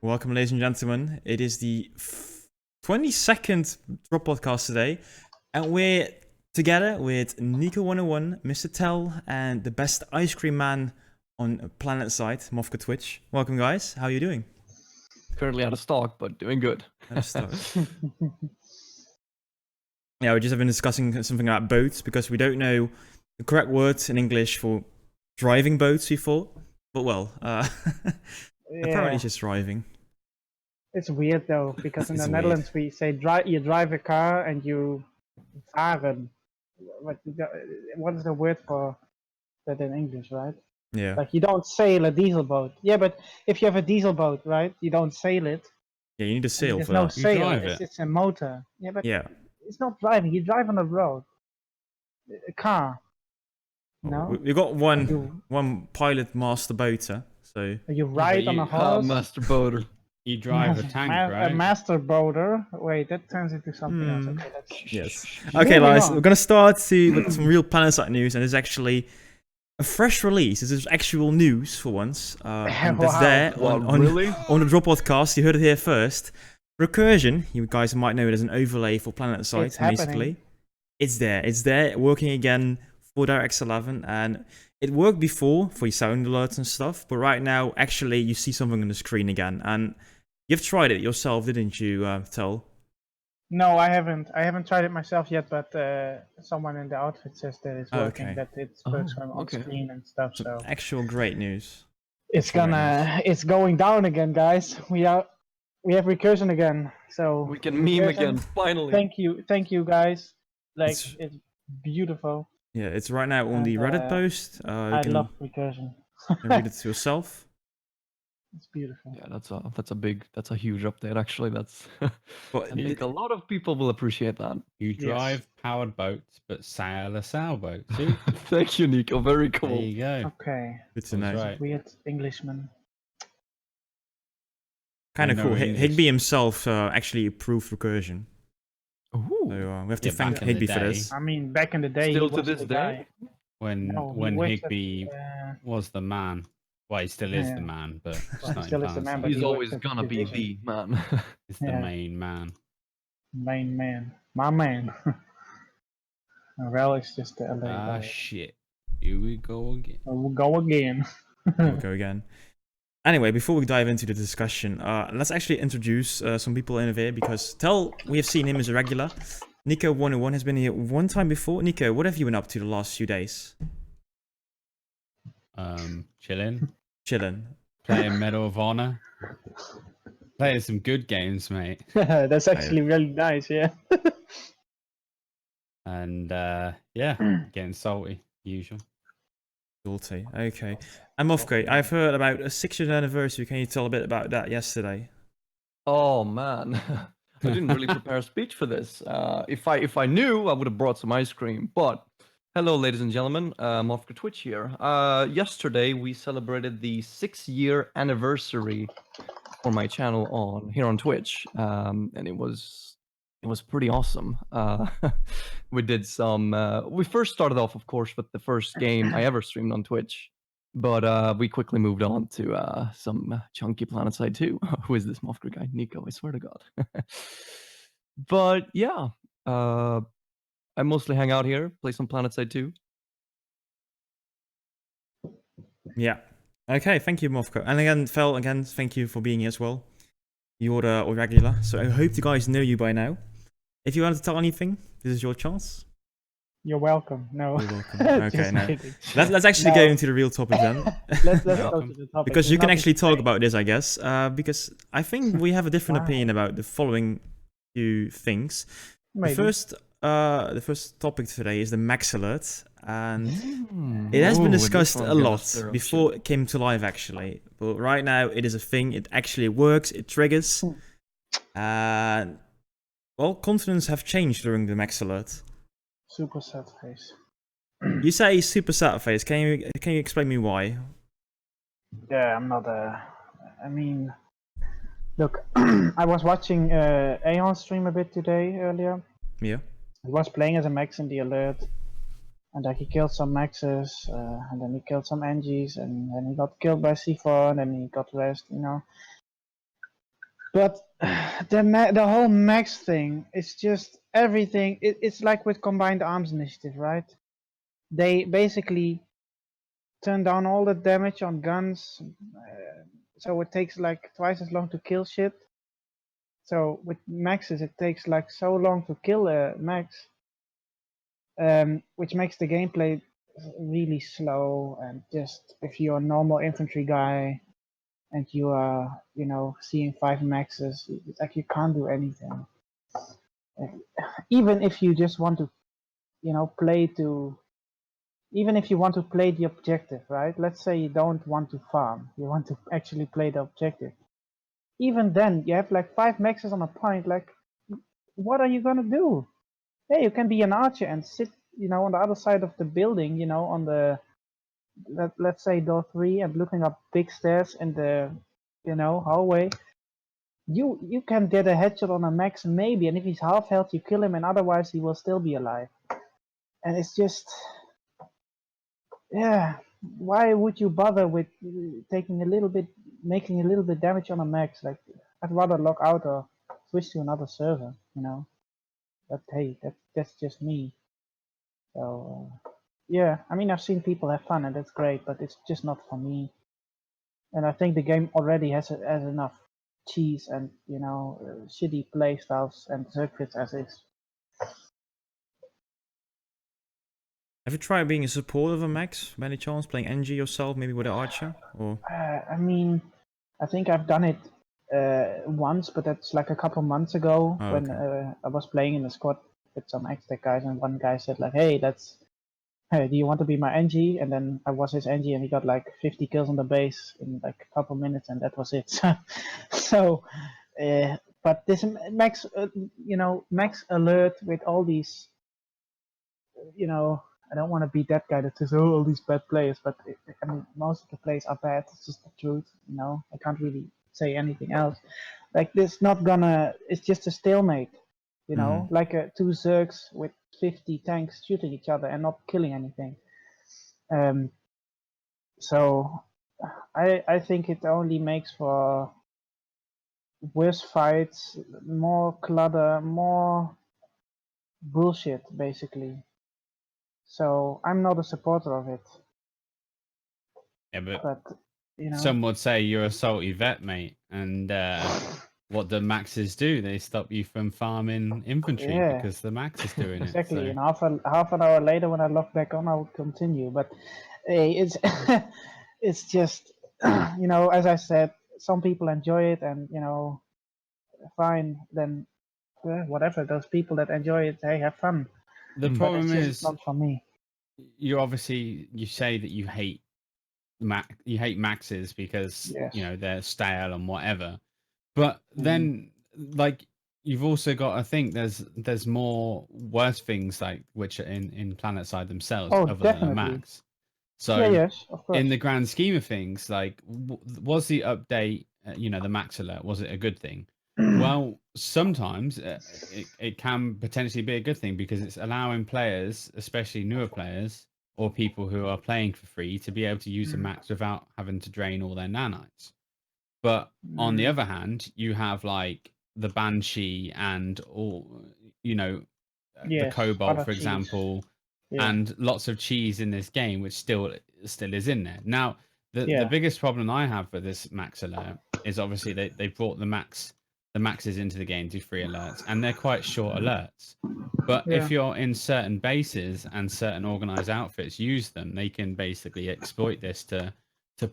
Welcome, ladies and gentlemen. It is the 22nd Drop Podcast today, and we're together with Nico101, Mr. Thel, and the best ice cream man on Planetside, Mofker Twitch. Welcome, guys. How are you doing? Currently out of stock, but doing good. Out of stock. Yeah, we just have been discussing something about boats because we don't know the correct words in English for driving boats, we thought. But well, apparently it's just driving. It's weird though, because in the It's Netherlands we say you drive a car and you varen. What is the word for that in English, right? Yeah. Like you don't sail a diesel boat. Yeah, but if you have a diesel boat, right, you don't sail it. Yeah, you need a sail There's for no that. sail, drive it's a motor. Yeah, but Yeah. it's not driving. You drive on the road. A car. No? We got one pilot master boater, so You ride on a horse. Master boater. You drive a tank, right? A master boater. Wait, that turns into something else. Okay, that's... yes. Moving Okay, guys, on. we're gonna start with some real Planetside news, and it's actually a fresh release. This is actual news for once. And that's Wow. there on Really? on the Drop Podcast. You heard it here first. Recursion, you guys might know it as an overlay for Planetside, It's happening. basically. It's there. It's there, working again for DirectX 11, and it worked before for your sound alerts and stuff, but right now, actually, you see something on the screen again, and you've tried it yourself, didn't you, Thel? No, I haven't. I haven't tried it myself yet, but someone in the outfit says that it's working, Okay. that it's works on okay. screen and stuff. So Actual great news. it's very nice. it's going down again, guys. We have recursion again. So We can meme Recursion, again, finally. Thank you, guys. Like It's- it's beautiful. Yeah, it's right now on the And, Reddit post. You I can love recursion. read it to yourself. It's beautiful. Yeah, that's a huge update actually. That's But I think a lot of people will appreciate that. You drive powered boats, but sail a sailboat. See? Thank you, Nico. Very There cool. you go. Okay, good to know. That's right. weird Englishman. Kind of No cool. English. Higby himself actually approved recursion. Ooh. So we have to Yeah, thank back in the Higby for day. this. I mean, back in the day, Still he to was this the day? guy. When No, he when works at, Higby was the man. Well, he still is Yeah. the man, but Well, it's he not still in is the man, Planetside. but He's he always works at gonna be division. the man. It's the Yeah. main man. Main man, my man. Rel is just the LA. Ah, guy. shit. Here we go again. We'll go again. We'll go again. Anyway, before we dive into the discussion, let's actually introduce some people in here because Thel, we have seen him as a regular. Nico101 has been here one time before. Nico, what have you been up to the last few days? Chilling. Chilling. Playing Medal of Honor. Playing some good games, mate. That's actually really nice, yeah. And yeah, getting salty, usual. Guilty. Okay. And Mofker, I've heard about a 6-year anniversary. Can you tell a bit about that yesterday? Oh man, I didn't really prepare a speech for this. If I knew, I would have brought some ice cream. But hello, ladies and gentlemen, Mofker Twitch here. Yesterday we celebrated the 6-year anniversary for my channel here on Twitch, and it was pretty awesome. We did some. We first started off, of course, with the first game I ever streamed on Twitch. But we quickly moved on to some chunky Planetside 2. Who is this Mofker guy? Nico, I swear to God. But yeah, I mostly hang out here, play some Planetside 2. Yeah. Okay, thank you, Mofker. And again, Thel, thank you for being here as well. You're the regular, so I hope you guys know you by now. If you want to tell anything, this is your chance. You're welcome. No. You're welcome. Okay, Just no. kidding. Let's actually No. go into the real topic then. Let's go Welcome. to the topic. Because you can Nothing actually to talk say. about this, I guess. Because I think we have a different Wow. opinion about the following few things. Maybe. The first topic today is the max alert, and Mm. it has been Ooh, this discussed one's a gonna lot stir up before shit. it came to live, actually. But right now, it is a thing. It actually works. It triggers, and well, confidence have changed during the max alert. Super sad face. You say super sad face. Can you explain me why? Yeah, I'm not I mean, look, I was watching Aeon stream a bit today earlier. Yeah. He was playing as a max in the alert, And like he killed some maxes, and then he killed some NGs, and then he got killed by C4, and then he got rest, you know. But the whole max thing, it's just everything. It's like with Combined Arms Initiative, right? They basically turn down all the damage on guns, so it takes like twice as long to kill shit. So with maxes, it takes like so long to kill a max, which makes the gameplay really slow. And just if you're a normal infantry guy and you are, you know, seeing 5 maxes, it's like you can't do anything. Even if you just want to, you know, even if you want to play the objective, right? Let's say you don't want to farm, you want to actually play the objective. Even then, you have like 5 maxes on a point. Like, what are you gonna do? Yeah, you can be an archer and sit, you know, on the other side of the building, you know, on the let's say door 3, and looking up big stairs in the, you know, hallway. You can get a headshot on a max maybe, and if he's half health, you kill him, and otherwise he will still be alive. And it's just, yeah, why would you bother with making a little bit damage on a max? Like, I'd rather log out or switch to another server, you know. But hey, that's just me. So yeah, I mean, I've seen people have fun and that's great, but it's just not for me. And I think the game already has enough cheese and, you know, shitty play styles and circuits as is. Have you tried being a support of a max by any chance? Playing NG yourself, maybe with an archer? Or I mean, I think I've done it once, but that's like a couple months ago when I was playing in a squad with some X-Tech guys, and one guy said like, hey, do you want to be my NG? And then I was his NG, and he got like 50 kills on the base in like a couple minutes, and that was it. So, but this max, you know, max alert with all these, you know, I don't want to be that guy that says, oh, all these bad players, but I mean, most of the players are bad. It's just the truth, you know. I can't really say anything else. Like, this not gonna, it's just a stalemate, you know, like two Zergs with 50 tanks shooting each other and not killing anything. So I think it only makes for worse fights, more clutter, more bullshit, basically. So I'm not a supporter of it. Yeah, But you know, some would say you're a salty vet, mate. And what the maxes do, they stop you from farming infantry yeah, because the max is doing exactly. it. And So. half an hour later, when I log back on, I would continue. But hey, it's it's just, you know, as I said, some people enjoy it, and you know, fine. Then whatever. Those people that enjoy it, hey, have fun. The But problem it's just is, not for me. you say that you hate maxes because Yes. you know they're stale and whatever. But Mhm. then, like, you've also got to think there's more worse things like which are in Planetside themselves Oh, other than a definitely. max. So Yeah. Yes. Of course. in the grand scheme of things, like, was the update, you know, the max alert, was it a good thing? Well, sometimes it can potentially be a good thing because it's allowing players, especially newer players or people who are playing for free, to be able to use the max without having to drain all their nanites. But on the other hand, you have like the Banshee and all, you know, the Yes. Cobalt, Other for cheese. example, Yeah. and lots of cheese in this game, which still is in there. Now, the Yeah. biggest problem I have with this max alert is obviously they brought the maxes into the game to free alerts, and they're quite short alerts. But Yeah. if you're in certain bases and certain organized outfits use them, they can basically exploit this to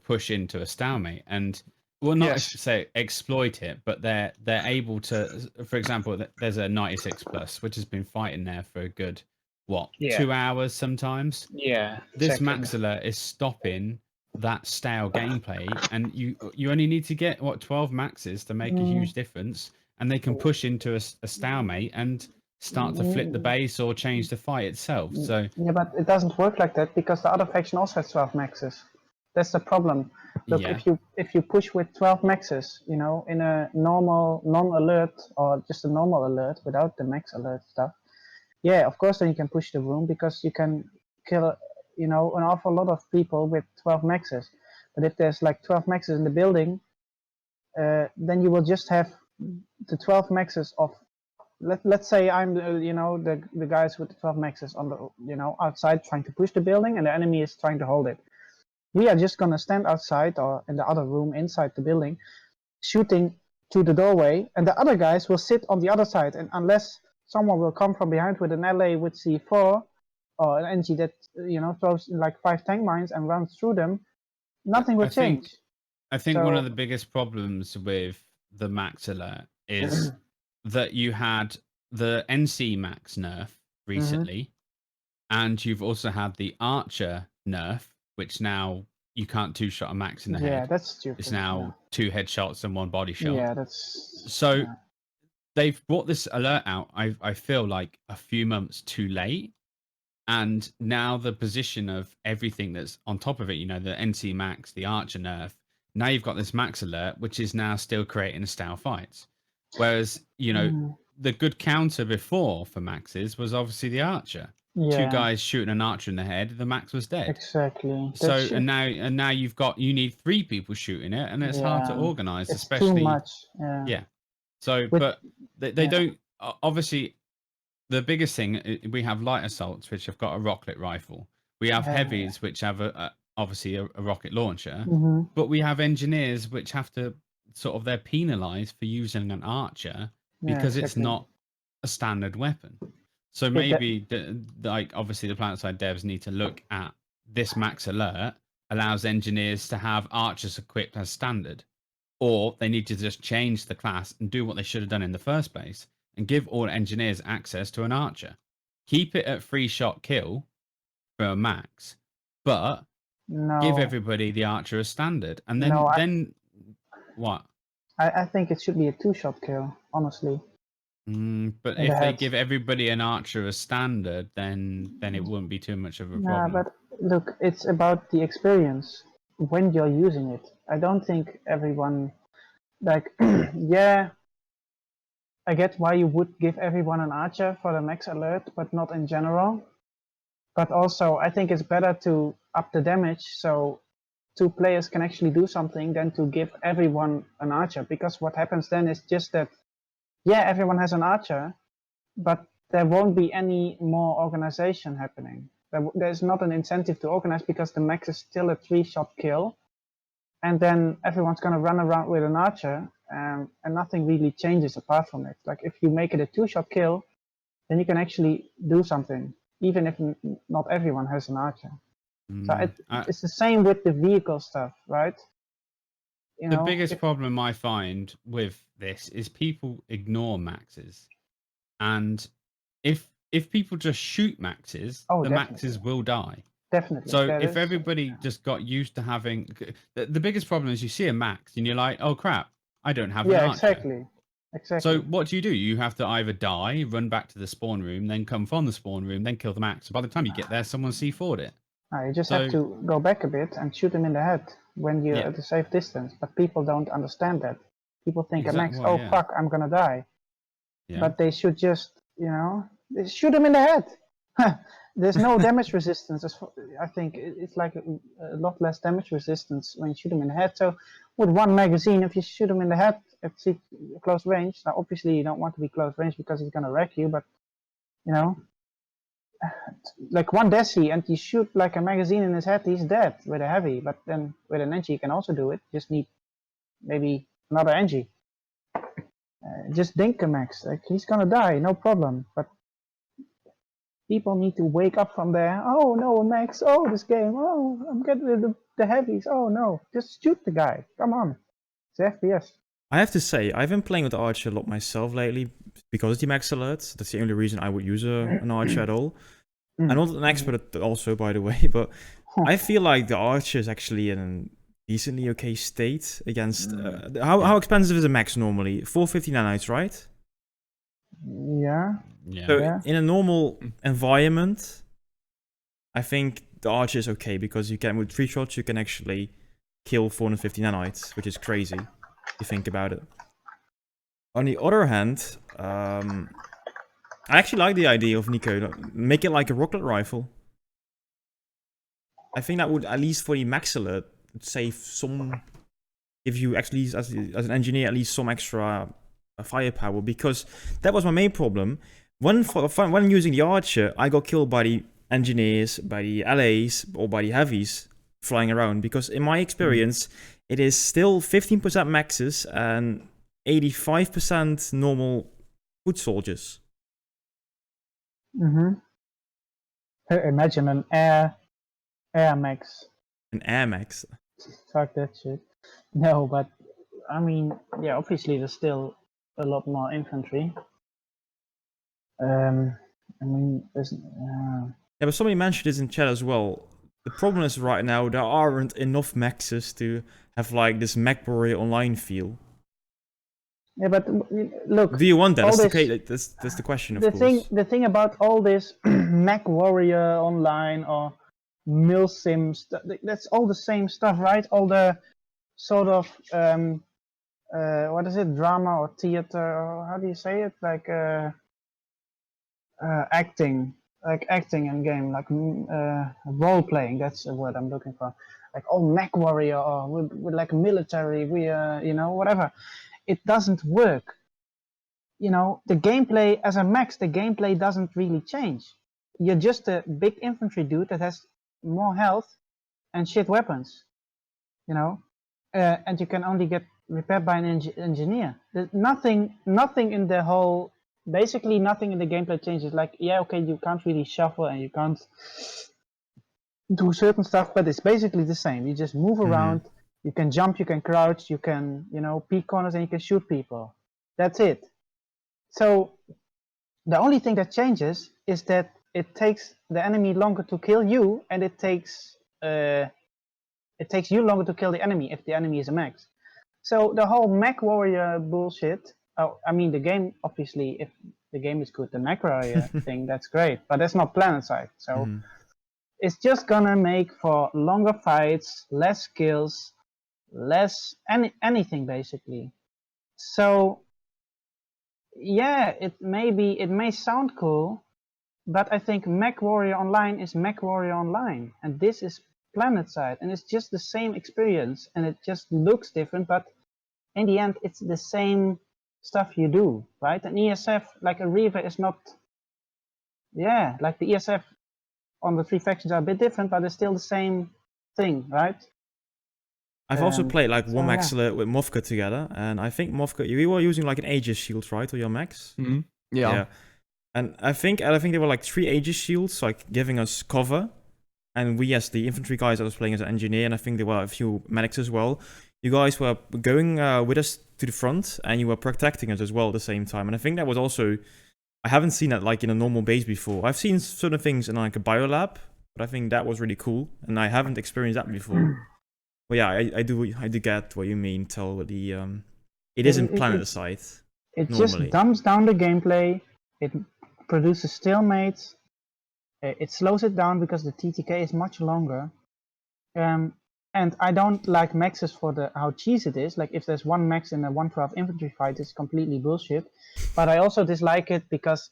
push into a stalemate. And well, not Yes. say exploit it, but they're able to. For example, there's a 96 plus, which has been fighting there for a good Yeah. 2 hours sometimes. Yeah. This Exactly. max alert is stopping that stale gameplay, and you only need to get 12 maxes to make a huge difference, and they can push into a stalemate and start to flip the base or change the fight itself. So Yeah, but it doesn't work like that because the other faction also has 12 maxes. That's the problem. Look, yeah, if you push with 12 maxes, you know, in a normal non-alert or just a normal alert without the max alert stuff, yeah, of course then you can push the room because you can kill, an awful lot of people with 12 maxes. But if there's like 12 maxes in the building, then you will just have the 12 maxes of. Let's say I'm the guys with the 12 maxes on the outside trying to push the building, and the enemy is trying to hold it. We are just gonna stand outside or in the other room inside the building, shooting through the doorway, and the other guys will sit on the other side. And unless someone will come from behind with an LA with C4 or an NG that throws like 5 tank mines and runs through them, nothing will change. I think one of the biggest problems with the max alert is that you had the NC max nerf recently, and you've also had the Archer nerf, which now you can't two-shot a max in the head. Yeah, that's stupid. It's now 2 headshots and 1 body shot. Yeah, that's... So they've brought this alert out, I feel like, a few months too late. And now the position of everything that's on top of it, the NC max, the Archer nerf, now you've got this max alert, which is now still creating a style fights. Whereas, the good counter before for maxes was obviously the Archer. Yeah. 2 guys shooting an Archer in the head, the max was dead. Exactly. So and now you need 3 people shooting it, and it's hard to organize, it's especially too much. Yeah. So, but they don't. Obviously, the biggest thing, we have light assaults, which have got a rocket rifle. We have heavies, which have obviously a rocket launcher. But we have engineers, which have to they're penalized for using an Archer because it's not a standard weapon. So maybe, obviously, the Planetside devs need to look at this max alert allows engineers to have Archers equipped as standard, or they need to just change the class and do what they should have done in the first place and give all engineers access to an Archer. Keep it at 3-shot kill for a max, but give everybody the Archer as standard, and then what? I think it should be a 2-shot kill, honestly. But if they give everybody an Archer as standard, then it wouldn't be too much of a problem. But look, it's about the experience when you're using it. I don't think everyone, I get why you would give everyone an Archer for the max alert, but not in general. But also, I think it's better to up the damage so 2 players can actually do something than to give everyone an Archer. Because what happens then is just that, everyone has an Archer, but there won't be any more organization happening. There's not an incentive to organize because the max is still a 3-shot kill. And then everyone's going to run around with an Archer, and nothing really changes apart from it. Like, if you make it a 2-shot kill, then you can actually do something, even if not everyone has an Archer. So it's the same with the vehicle stuff, right? The biggest problem I find with this is people ignore maxes, and if people just shoot maxes, the maxes will die. Definitely. So if everybody just got used to having the biggest problem is you see a max and you're like, oh crap, I don't have an Archer. Exactly. So what do? You have to either die, run back to the spawn room, then come from the spawn room, then kill the max. By the time you get there, someone C4'd it. You just have to go back a bit and shoot them in the head when you're at a safe distance. But people don't understand that. People think a max, fuck, I'm gonna die. Yeah. But they should just, they shoot them in the head. There's no damage resistance. I think it's like a lot less damage resistance when you shoot them in the head. So with 1 magazine, if you shoot them in the head at close range, now obviously you don't want to be close range because he's gonna wreck you, but like 1 deci and you shoot like a magazine in his head, he's dead with a heavy. But then with an NG you can also do it. Just need maybe another NG. Just dink a max. Like, he's gonna die, no problem. But people need to wake up from there. Oh no, max. Oh, this game. Oh, I'm getting rid of the heavies. Oh no, just shoot the guy. Come on, it's FPS. I have to say, I've been playing with Archer a lot myself lately because of the max alerts. That's the only reason I would use an Archer at all. I'm not an expert also, by the way, but I feel like the Archer is actually in a decently okay state against... how expensive is a max normally? 450 nanites, right? Yeah. So in a normal environment, I think the Archer is okay because you can, with 3 shots, you can actually kill 450 nanites, which is crazy if you think about it. On the other hand, I actually like the idea of Nico. Make it like a rocket rifle. I think that would, at least for the max alert, save some, give you actually as an engineer at least some extra firepower, because that was my main problem. When using the archer, I got killed by the engineers, by the LAs, or by the heavies flying around, because in my experience, it is still 15% maxes and 85% normal foot soldiers. Imagine an air max. An air max. Fuck that shit. No, but I mean, yeah, obviously there's still a lot more infantry. I mean, there's. Yeah, but somebody mentioned this in chat as well. The problem is right now there aren't enough maxes to have like this Mech Warrior Online feel. Yeah, but look. Do you want that? That's that's the question, of course. The thing about all this Mech Warrior Online or Milsim stuff, that's all the same stuff, right? All the sort of what is it, drama or theater, or how do you say it, like acting in game, like role playing. That's the word I'm looking for. Like Mech Warrior, or with like military, you know, whatever. It doesn't work. You know, the gameplay as a max, the gameplay doesn't really change. You're just a big infantry dude that has more health and shit weapons. You know, and you can only get repaired by an engineer. There's nothing in the whole. Basically, nothing in the gameplay changes. Like, yeah, okay, you can't really shuffle and you can't do certain stuff, but it's basically the same. You just move around. You can jump, you can crouch, you can, you know, peek corners, and you can shoot people. That's it. So the only thing that changes is that it takes the enemy longer to kill you, and it takes you longer to kill the enemy if the enemy is a max. So the whole Mech Warrior bullshit. Oh, I mean, the game, obviously, if the game is good, the Mech Warrior thing, that's great. But that's not Planetside. So it's just gonna make for longer fights, less kills, less anything basically. So yeah, it may sound cool, but I think Mech Warrior Online is Mech Warrior Online, and this is Planetside, and it's just the same experience, and it just looks different, but in the end, it's the same stuff you do, right? An ESF, like a Reaver, is not. Yeah, like the ESF on the 3 factions are a bit different, but it's still the same thing, right? I've also played like one max alert with Mofker together, and I think Mofker, you were using like an Aegis shield, right, or your max? Yeah. And I think there were like 3 Aegis shields, like giving us cover. And we, as the infantry guys, I was playing as an engineer, and I think there were a few medics as well. You guys were going with us to the front, and you were protecting us as well at the same time. And I think that was also, I haven't seen that like in a normal base before. I've seen certain things in like a biolab, but I think that was really cool, and I haven't experienced that before. Well, yeah, I do get what you mean, Thel, with the it isn't Planetside. It just dumbs down the gameplay. It produces stalemates. It slows it down because the TTK is much longer. And I don't like maxes for how cheesy it is. Like if there's one max in a 112 infantry fight, it's completely bullshit. But I also dislike it because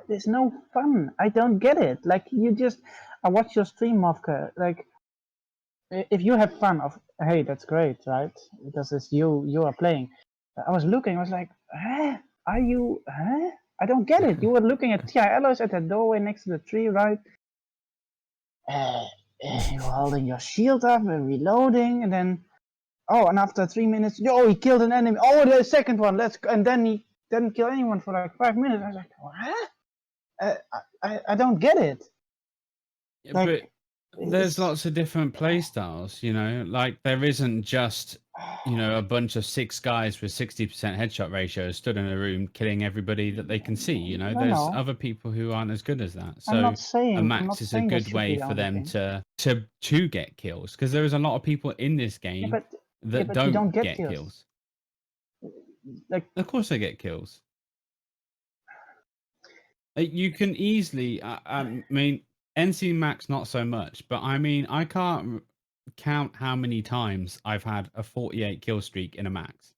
there's no fun. I don't get it. Like I watch your stream, Mofker. Like if you have fun hey, that's great, right? Because it's you are playing. I was looking. I was like, are you? I don't get it. You were looking at TI alloys at that doorway next to the tree, right? You're holding your shield up and reloading, and then and after 3 minutes, he killed an enemy. The second one, and then he didn't kill anyone for like 5 minutes. I was like, I don't get it. Yeah, like, but there's lots of different play styles, you know. Like there isn't just, you know, a bunch of 6 guys with 60% headshot ratio stood in a room killing everybody that they can see. You know, there's other people who aren't as good as that. So a max is a good way for them to get kills, because there is a lot of people in this game that don't get kills. Like, of course they get kills. You can easily, I mean, NC Max not so much, but I mean, I can't count how many times I've had a 48 kill streak in a max.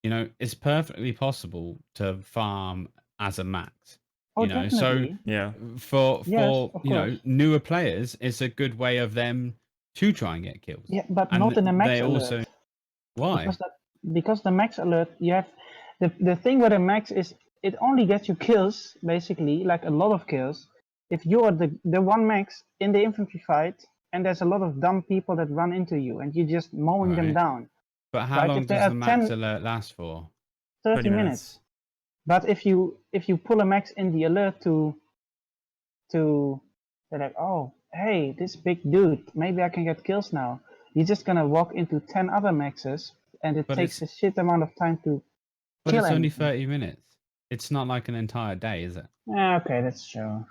You know, it's perfectly possible to farm as a max. Oh, you know, so definitely. Yeah. for Yes, of you know, course. newer players, it's a good way of them to try and get kills. Yeah, but And not in a max they alert. also why? Because the max alert, you have the thing with a max is it only gets you kills, basically, like a lot of kills, if you are the one max in the infantry fight and there's a lot of dumb people that run into you and you're just mowing them Right. down. But how Right, long if there does are the max 10 alert last for? 30 minutes. But if you pull a max in the alert to they're like, oh, hey, this big dude, maybe I can get kills now. You're just gonna walk into 10 other maxes and it But takes it's a shit amount of time to but kill it's only anything. 30 minutes. It's not like an entire day, is it? Yeah, okay, that's true.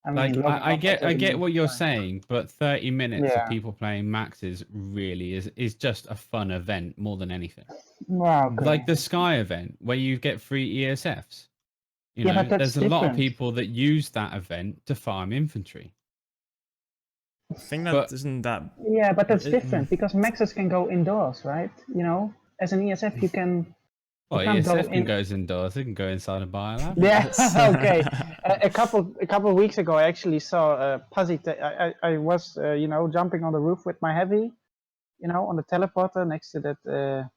I Like mean, logging I off for get 30 what minutes you're is fine. saying, but 30 minutes of Yeah. people playing maxes really is just a fun event more than anything. Well, okay. Like the Sky event where you get free ESFs. You Yeah, know, but that's there's a lot of different. people that use that event to farm infantry. I think that But isn't that. Yeah, but that's it- different because maxes can go indoors, right? You know, as an ESF, you can. well, can't go ESF can in- go indoors. It can go inside a biolab. Yeah, That's- okay. A couple weeks ago, I actually saw I was jumping on the roof with my heavy, on the teleporter next to that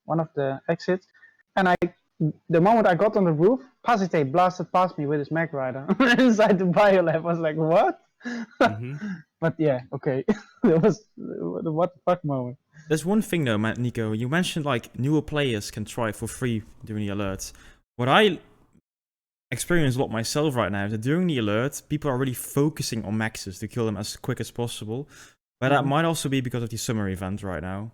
one of the exits, and the moment I got on the roof, Pazite blasted past me with his Mag Rider inside the biolab. I was like, what? hmm But yeah, okay, it was the what the fuck moment. There's one thing though, Nico. You mentioned like newer players can try for free during the alerts. What I experience a lot myself right now is that during the alert, people are really focusing on maxes to kill them as quick as possible. But that Mhm. might also be because of the summer event right now.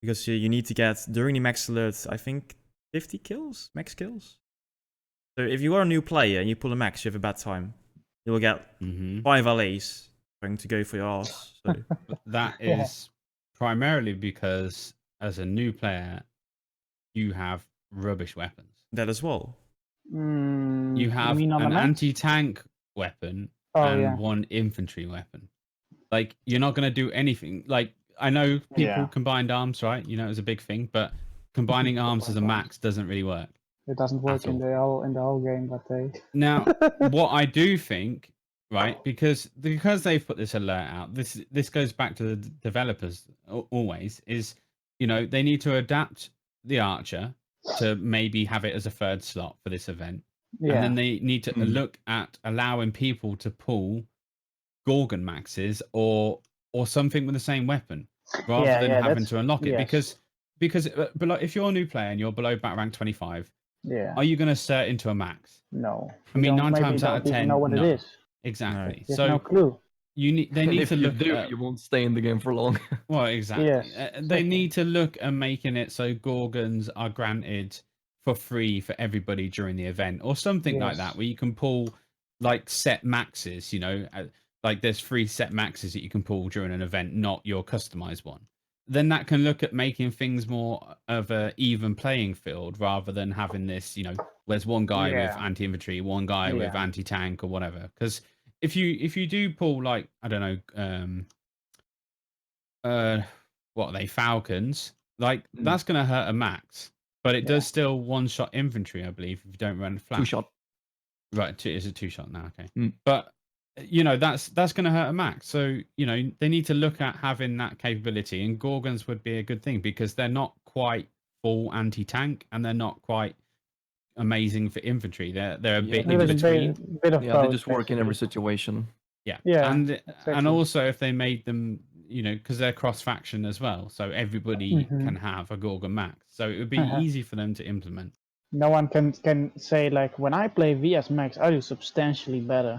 Because you need to get, during the max alert, I think 50 kills? Max kills? So if you are a new player and you pull a max, you have a bad time. You will get 5 LAs trying to go for your ass. So. But that Yeah. is primarily because as a new player, you have rubbish weapons. That as well. You have mean on the an max? anti-tank weapon Oh and yeah. one infantry weapon. Like, you're not going to do anything. Like, I know people Yeah. combined arms, right? You know, it was a big thing, but combining arms as a Combined arms. max doesn't really work. It doesn't work At all. in the whole game, but they. Now, what I do think, right, because they've put this alert out, this goes back to the developers always, is, they need to adapt the Archer to maybe have it as a third slot for this event. Yeah. And then they need to Mm. look at allowing people to pull Gorgon maxes or something with the same weapon rather Yeah, than yeah, having that's- to unlock it. yes. Because if you're a new player and you're below back rank 25, Yeah. are you going to cert into a max? No. I mean, You 9 maybe times out of don't even 10, know what no. it is. Exactly. There's So no clue. they And need if to you look do, at, you won't stay in the game for long. well, exactly. Yes, They exactly. need to look at making it so Gorgons are granted for free for everybody during the event or something like that, Yes. where you can pull like set maxes, like there's 3 set maxes that you can pull during an event, not your customized one. Then that can look at making things more of a even playing field rather than having this, where's one guy with Yeah. anti-infantry, one guy with Yeah. anti-tank or whatever. Because if you do pull like, I don't know, what are they, Falcons, like Mm. that's going to hurt a max, but it Yeah. does still one-shot infantry, I believe, if you don't run flat. 2-shot. Right, is it 2-shot now? Okay. Mm. But that's going to hurt a max. So they need to look at having that capability, and Gorgons would be a good thing because they're not quite full anti-tank and they're not quite amazing for infantry. They're a bit in It was a between. bit of Yeah, both, they just work in every basically. situation. Yeah. Yeah, And exactly. also if they made them, because they're cross faction as well, so everybody Mhm. can have a Gorgon max. So it would be Uh-huh. easy for them to implement. No one can say like when I play VS Max, I do substantially better.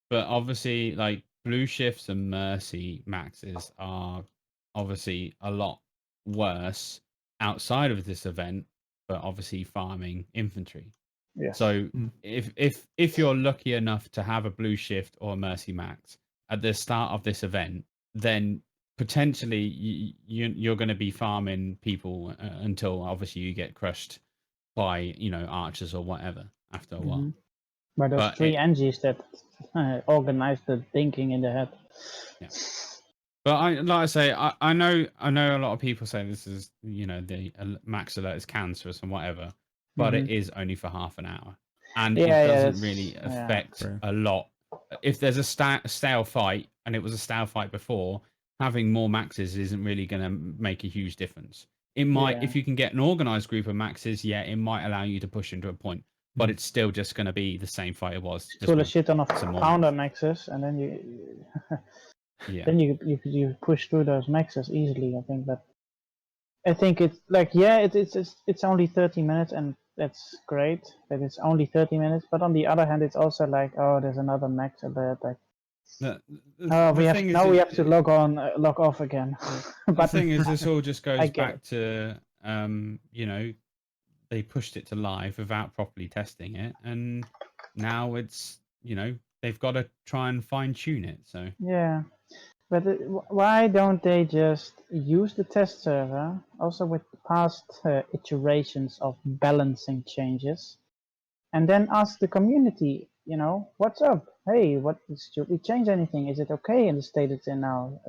But obviously, like blue shifts and mercy maxes are obviously a lot worse outside of this event, but obviously farming infantry. Yes. So Mm. if you're lucky enough to have a blue shift or a mercy max at the start of this event, then potentially you're going to be farming people until obviously you get crushed by archers or whatever after a while. Mhm. But those But 3 NGs that organize the thinking in the head. Yeah. But like I say, I know a lot of people say this is the max alert is cancerous and whatever, but it is only for half an hour. and Yeah, it yeah, doesn't that's- really yeah. affect True. a lot. If there's a stale fight and it was a stale fight before, having more maxes isn't really going to make a huge difference. It might, Yeah. if you can get an organized group of maxes, yeah, it might allow you to push into a point, but it's still just going to be the same fight it was. Just Full of with shit on a some more pounder maxes. maxes, and then you Yeah. then you push through those maxes easily. I think, but I think it's like, yeah, it's only 30 minutes, and that's great that it's only 30 minutes. But on the other hand, it's also like, oh, there's another max alert. Like, oh, we have we have to log off again. The But thing is, this all just I goes get back to, they pushed it to live without properly testing it, and now it's, they've got to try and fine tune it. So yeah, but why don't they just use the test server also with past iterations of balancing changes, and then ask the community, what's up? Hey, should we change anything? Is it okay in the state it's in now?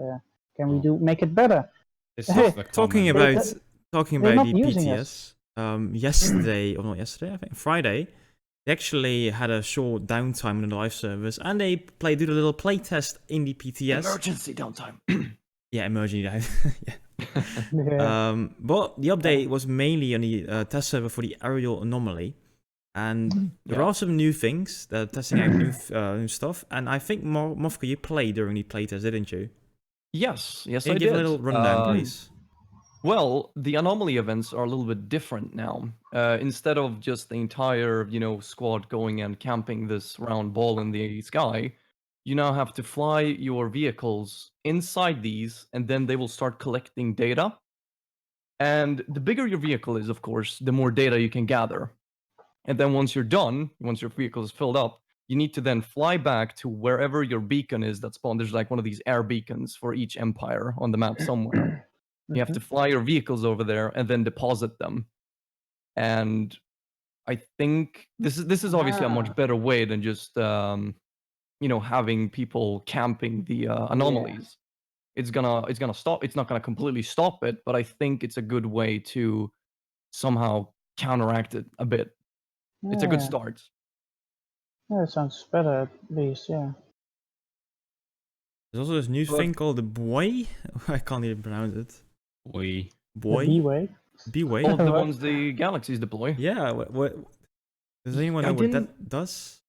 Can we make it better? this Hey, is the Talking common- about they're not the using PTS, yesterday, or not yesterday, I think Friday, they actually had a short downtime in the live service, and they did a little play test in the PTS. Emergency downtime. Yeah, emergency down. Yeah. Yeah. But the update was mainly on the test server for the aerial anomaly, and there are some new things that are testing out new stuff. And I think Mofker, you played during the playtest, didn't you? Yes, Can you I give did. a little rundown, please? Well, the anomaly events are a little bit different now. Instead of just the entire, squad going and camping this round ball in the sky, you now have to fly your vehicles inside these, and then they will start collecting data. And the bigger your vehicle is, of course, the more data you can gather. And then once you're done, once your vehicle is filled up, you need to then fly back to wherever your beacon is that spawned. There's like one of these air beacons for each empire on the map somewhere. You have to fly your vehicles over there and then deposit them. And I think this is obviously a much better way than just having people camping the anomalies. It's gonna stop. It's not gonna completely stop it, but I think it's a good way to somehow counteract it a bit. It's a good start. Yeah, it sounds better at least, yeah. There's also this new But- thing called the Boy. I can't even pronounce it. we The Boy? B-Way. B-Way? All the What? ones the galaxies deploy. Yeah, what does anyone I know what didn't- that does?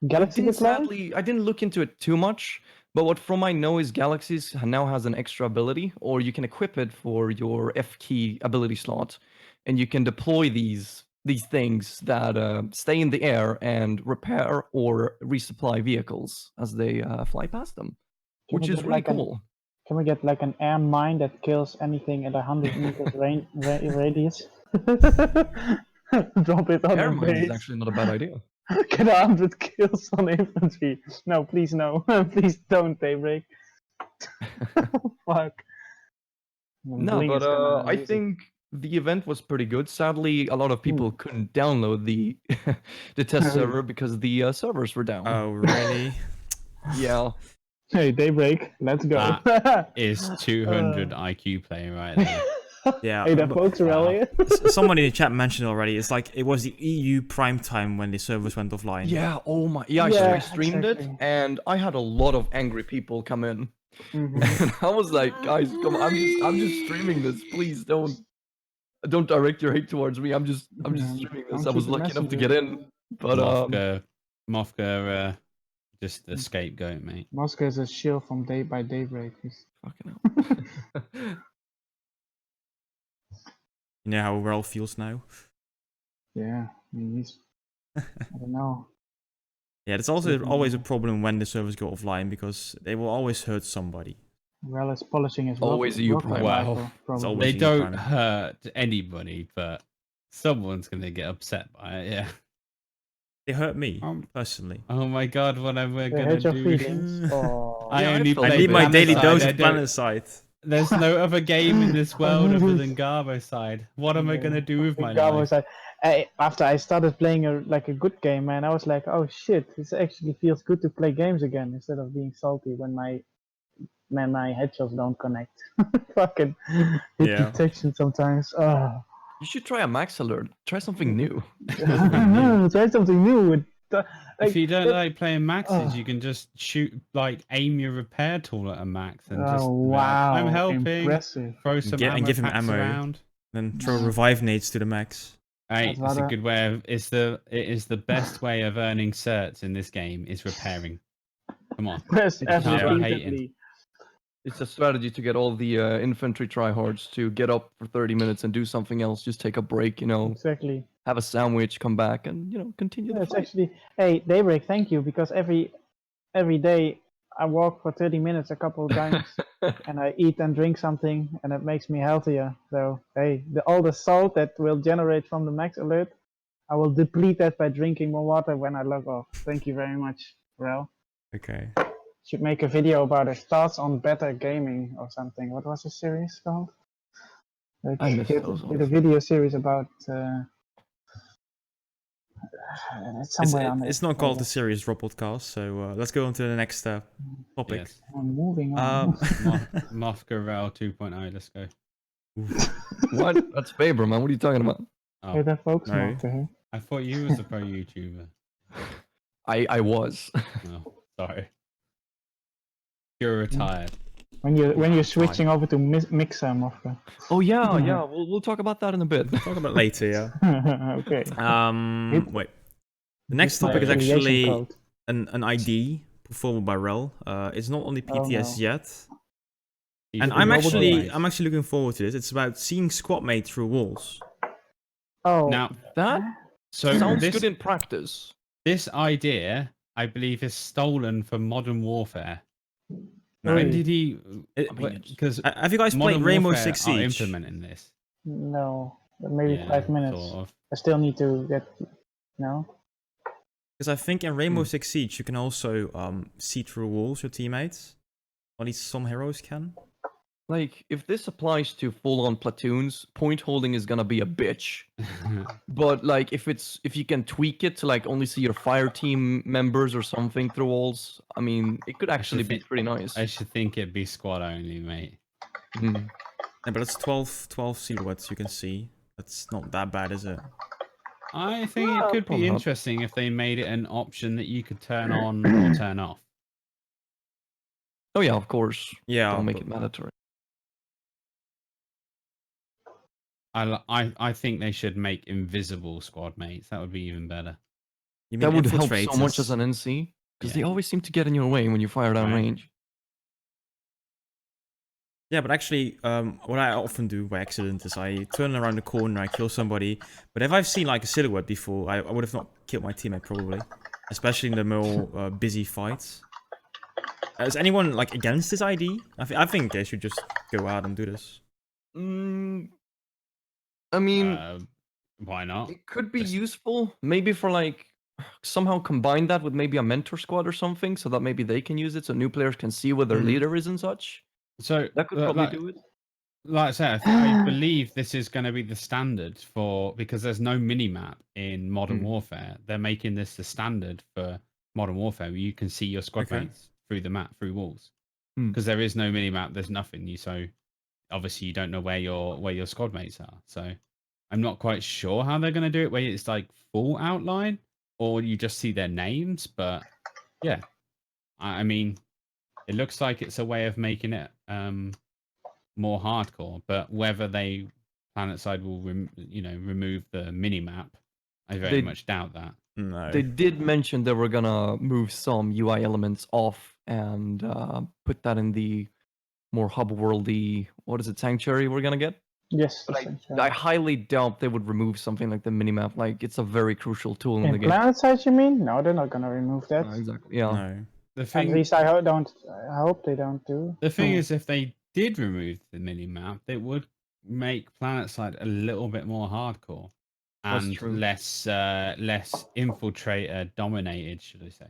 Galaxy deploy? Sadly, I didn't look into it too much, but what from I know is Galaxies now has an extra ability, or you can equip it for your F key ability slot, and you can deploy these things that stay in the air and repair or resupply vehicles as they fly past them, Can which we is get really like an- cool. Can we get like an air mine that kills anything at 100 meters radius? Drop it on Air a mines is base. actually not a bad idea. Get 100 kills on infantry. No, please no. Please don't, Daybreak. Fuck. No, Bling but is gonna I use it. think the event was pretty good. Sadly, a lot of people couldn't download the the test server because the servers were down. Oh, really? Yeah. Hey, Daybreak, let's go. is 200 IQ play right there. Yeah. Hey, that but- folks are wow. earlier. Someone in the chat mentioned already. It's like it was the EU prime time when the servers went offline. Yeah, oh my, yeah, Yeah, I streamed it, exactly. and I had a lot of angry people come in, Mhm. and I was like, guys, come on, I'm just streaming this, please don't direct your hate towards me, I'm just streaming this. Don't I was shoot the lucky enough to messenger. get in, but Mofker, just the scapegoat, mate. Moscow is a shield from Day by Daybreak. fucking hell. You know how Ralph feels now? Yeah, I mean, I don't know. Yeah, there's also always a problem when the servers go offline because they will always hurt somebody. Well, it's polishing his Always a U rocket prime. rifle, Wow. probably. always They in the don't prime. hurt anybody, but someone's gonna get upset by it. Yeah. They hurt me, Um, personally. Oh my god, what am I They gonna hurt your do? feelings. Oh. I Yeah, I only felt I play need my daily Planetside, dose I of don't- Planetside. There's no other game in this world other than Garbo side. What am I gonna do with my God life? was like, after I started playing a good game, man, I was like, oh shit, this actually feels good to play games again instead of being salty when my headshots don't connect. Fucking hit Yeah. detection sometimes. Oh. You should try a max alert. Try something new. Try something new. If you don't that- like playing maxes, Oh. you can just aim your repair tool at a max and just Oh be like, wow! I'm helping. Impressive. Throw some ammo give him packs ammo. around. Then throw revive nades to the max. Hey, I'd it's a rather- good way of it is the best way of earning certs in this game is repairing. Come on. Press It's F just about repeatedly. It's a strategy to get all the infantry tryhards to get up for 30 minutes and do something else. Just take a break, Exactly. have a sandwich, come back, and continue Yeah, the it's fight. actually. Hey, Daybreak, thank you, because every day I walk for 30 minutes a couple of times, and I eat and drink something, and it makes me healthier. So hey, all the salt that will generate from the max alert, I will deplete that by drinking more water when I log off. Thank you very much, Rel. Okay. Should make a video about his thoughts on better gaming or something. What was the series called? Like, I missed he those did a ones. video series about. It's somewhere on It's it. not called the series Dropodcast, so let's go on to the next topic. Yes. I'm moving on. Mofker Rail 2.0, let's go. What? That's Faber, man. What are you talking about? Oh, Hey, that folks no. okay. I thought you was a pro YouTuber. I was. Oh, sorry. You're retired. When you're switching over to Mixer, Mofker. Oh yeah, yeah. We'll talk about that in a bit. We'll talk about it later, yeah. Okay. Wait. The next Use my topic is affiliation actually code. an ID performed by Rel. It's not on the PTS no. yet. He's And the I'm global actually device. looking forward to this. It's about seeing squadmates through walls. Oh, Now, That so sounds this, good in practice. this idea, I believe, is stolen from Modern Warfare. No. When Really? did he? I mean, it's- Because Have you guys played Modern Rainbow Warfare Six are Siege? implementing this. no. Maybe Yeah, 5 minutes. sort of. I still need to get. No? Because I think in Rainbow Six Siege you can also see through walls your teammates. Or at least some heroes can. Like, if this applies to full-on platoons, point holding is gonna be a bitch. But like, if you can tweak it to like only see your fire team members or something through walls, I mean, it could actually be think- pretty nice. I should think it'd be squad only, mate. Mm. Yeah, but it's 12 silhouettes you can see. That's not that bad, is it? I think it Well, could probably be not. interesting if they made it an option that you could turn on or turn off. Oh yeah, of course. Yeah. Don't make but- it mandatory. I think they should make invisible squad mates. That would be even better. You That mean would help so much infiltrators? as an NC, because they Yeah. always seem to get in your way when you fire down Right. range. Yeah, but actually, what I often do by accident is I turn around the corner, I kill somebody. But if I've seen like a silhouette before, I would have not killed my teammate probably. Especially in the more busy fights. Is anyone like against this ID? I think they should just go out and do this. I mean, Why not? it could be just- useful, maybe for like somehow combine that with maybe a mentor squad or something, so that maybe they can use it, so new players can see where their Mhm. leader is and such. So That could probably do it. Like I said, I believe this is going to be the standard for because there's no mini map in Modern Warfare. They're making this the standard for Modern Warfare, where you can see your squad Okay. mates through the map, through walls. Hmm. Because there is no mini map, there's nothing. So obviously you don't know where your squad mates are. So I'm not quite sure how they're going to do it, where it's like full outline or you just see their names. But yeah, I mean, it looks like it's a way of making it more hardcore. But whether they Planetside will remove the mini map, I very much doubt that. No. They did mention they were gonna move some UI elements off and put that in the more hub worldy, what is it, Sanctuary we're gonna get? Yes. But essentially. I highly doubt they would remove something like the minimap. Like, it's a very crucial tool in the In game. Planetside, you mean? No, they're not gonna remove that. Exactly. Yeah. No. The At thing, least I hope they don't do. the thing is, if they did remove the mini map, it would make Planetside a little bit more hardcore That's and true. less infiltrator dominated, should I say?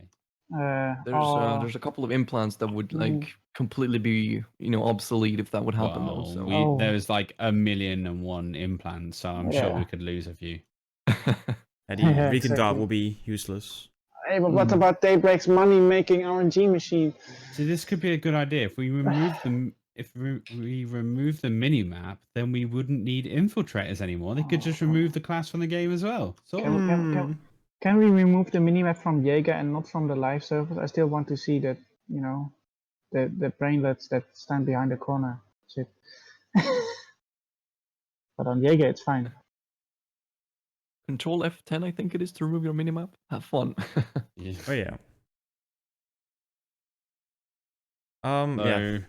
There's a couple of implants that would like completely be obsolete if that would happen though. Well, So there's like 1,000,001 implants, so I'm sure Yeah. we could lose a few. And the Yeah, Recon Guard exactly. will be useless. Hey, but what about Daybreak's money-making RNG machine? See, this could be a good idea if we remove the if we remove the mini map, then we wouldn't need infiltrators anymore. They could just remove the class from the game as well. So Can we remove the minimap from Jaeger and not from the live servers? I still want to see that, you know, the brainlets that stand behind the corner. Shit. But on Jaeger, it's fine. Control F10, I think it is, to remove your minimap. Have fun. yeah. Oh yeah. So, Yeah.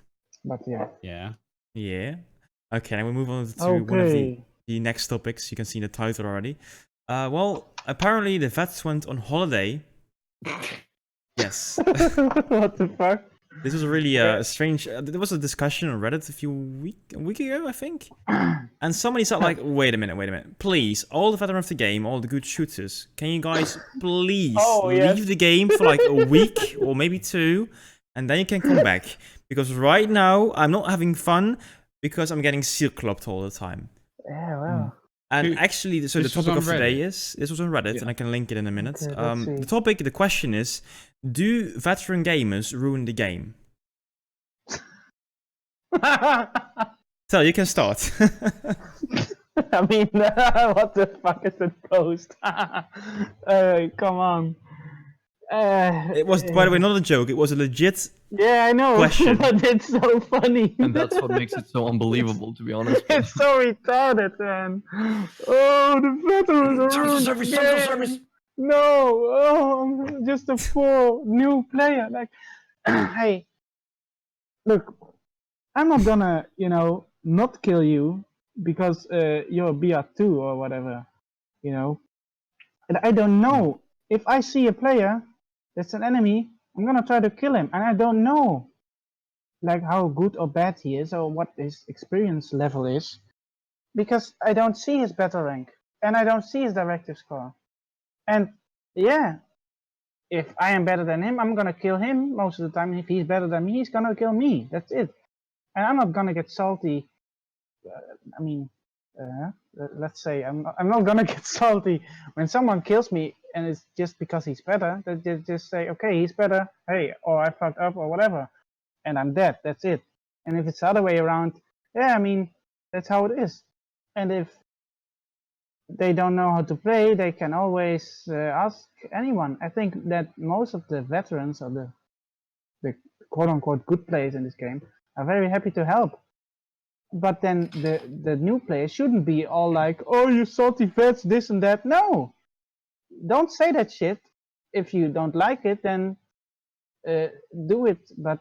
But yeah. yeah. Yeah. Okay, now we move on to one of Okay. the next topics. You can see in the title already. Well, apparently the vets went on holiday. Yes. What the fuck? This was really strange. There was a discussion on Reddit a week ago, I think. And somebody said, like, wait a minute. Please, all the veterans of the game, all the good shooters, can you guys please leave the game for like a week or maybe 2, and then you can come back? Because right now, I'm not having fun because I'm getting seal clubbed all the time. Yeah, well. And actually, so the This was topic on of today Reddit? is, this was on Reddit, Yeah. and I can link it in a minute. Okay, let's see. The question is, do veteran gamers ruin the game? Thel, you can start. I mean, what the fuck is that post? Come on. It was, by the way, not a joke. It was a legit. Yeah, I know, question. but it's so funny. And that's what makes it so unbelievable, to be honest. It's so retarded, man. Oh, the veterans are ruined service, the social game. service. No, oh, I'm just a poor new player. Like, hey, look, I'm not gonna, you know, not kill you because you're BR2 or whatever, you know. And I don't know. If I see a player that's an enemy, I'm gonna try to kill him, and I don't know, like, how good or bad he is or what his experience level is, because I don't see his battle rank and I don't see his directive score. And yeah, if I am better than him, I'm gonna kill him most of the time. If he's better than me, he's gonna kill me. That's it. And I'm not gonna get salty. I mean, let's say I'm not gonna get salty when someone kills me and it's just because he's better. They just say, okay, he's better. Hey, or I fucked up or whatever, and I'm dead. That's it. And if it's the other way around, yeah, I mean, that's how it is. And if they don't know how to play, they can always ask anyone. I think that most of the veterans or the quote-unquote good players in this game are very happy to help. But then the new players shouldn't be all like, oh, you salty vets, this and that. No, don't say that shit. If you don't like it, then do it, but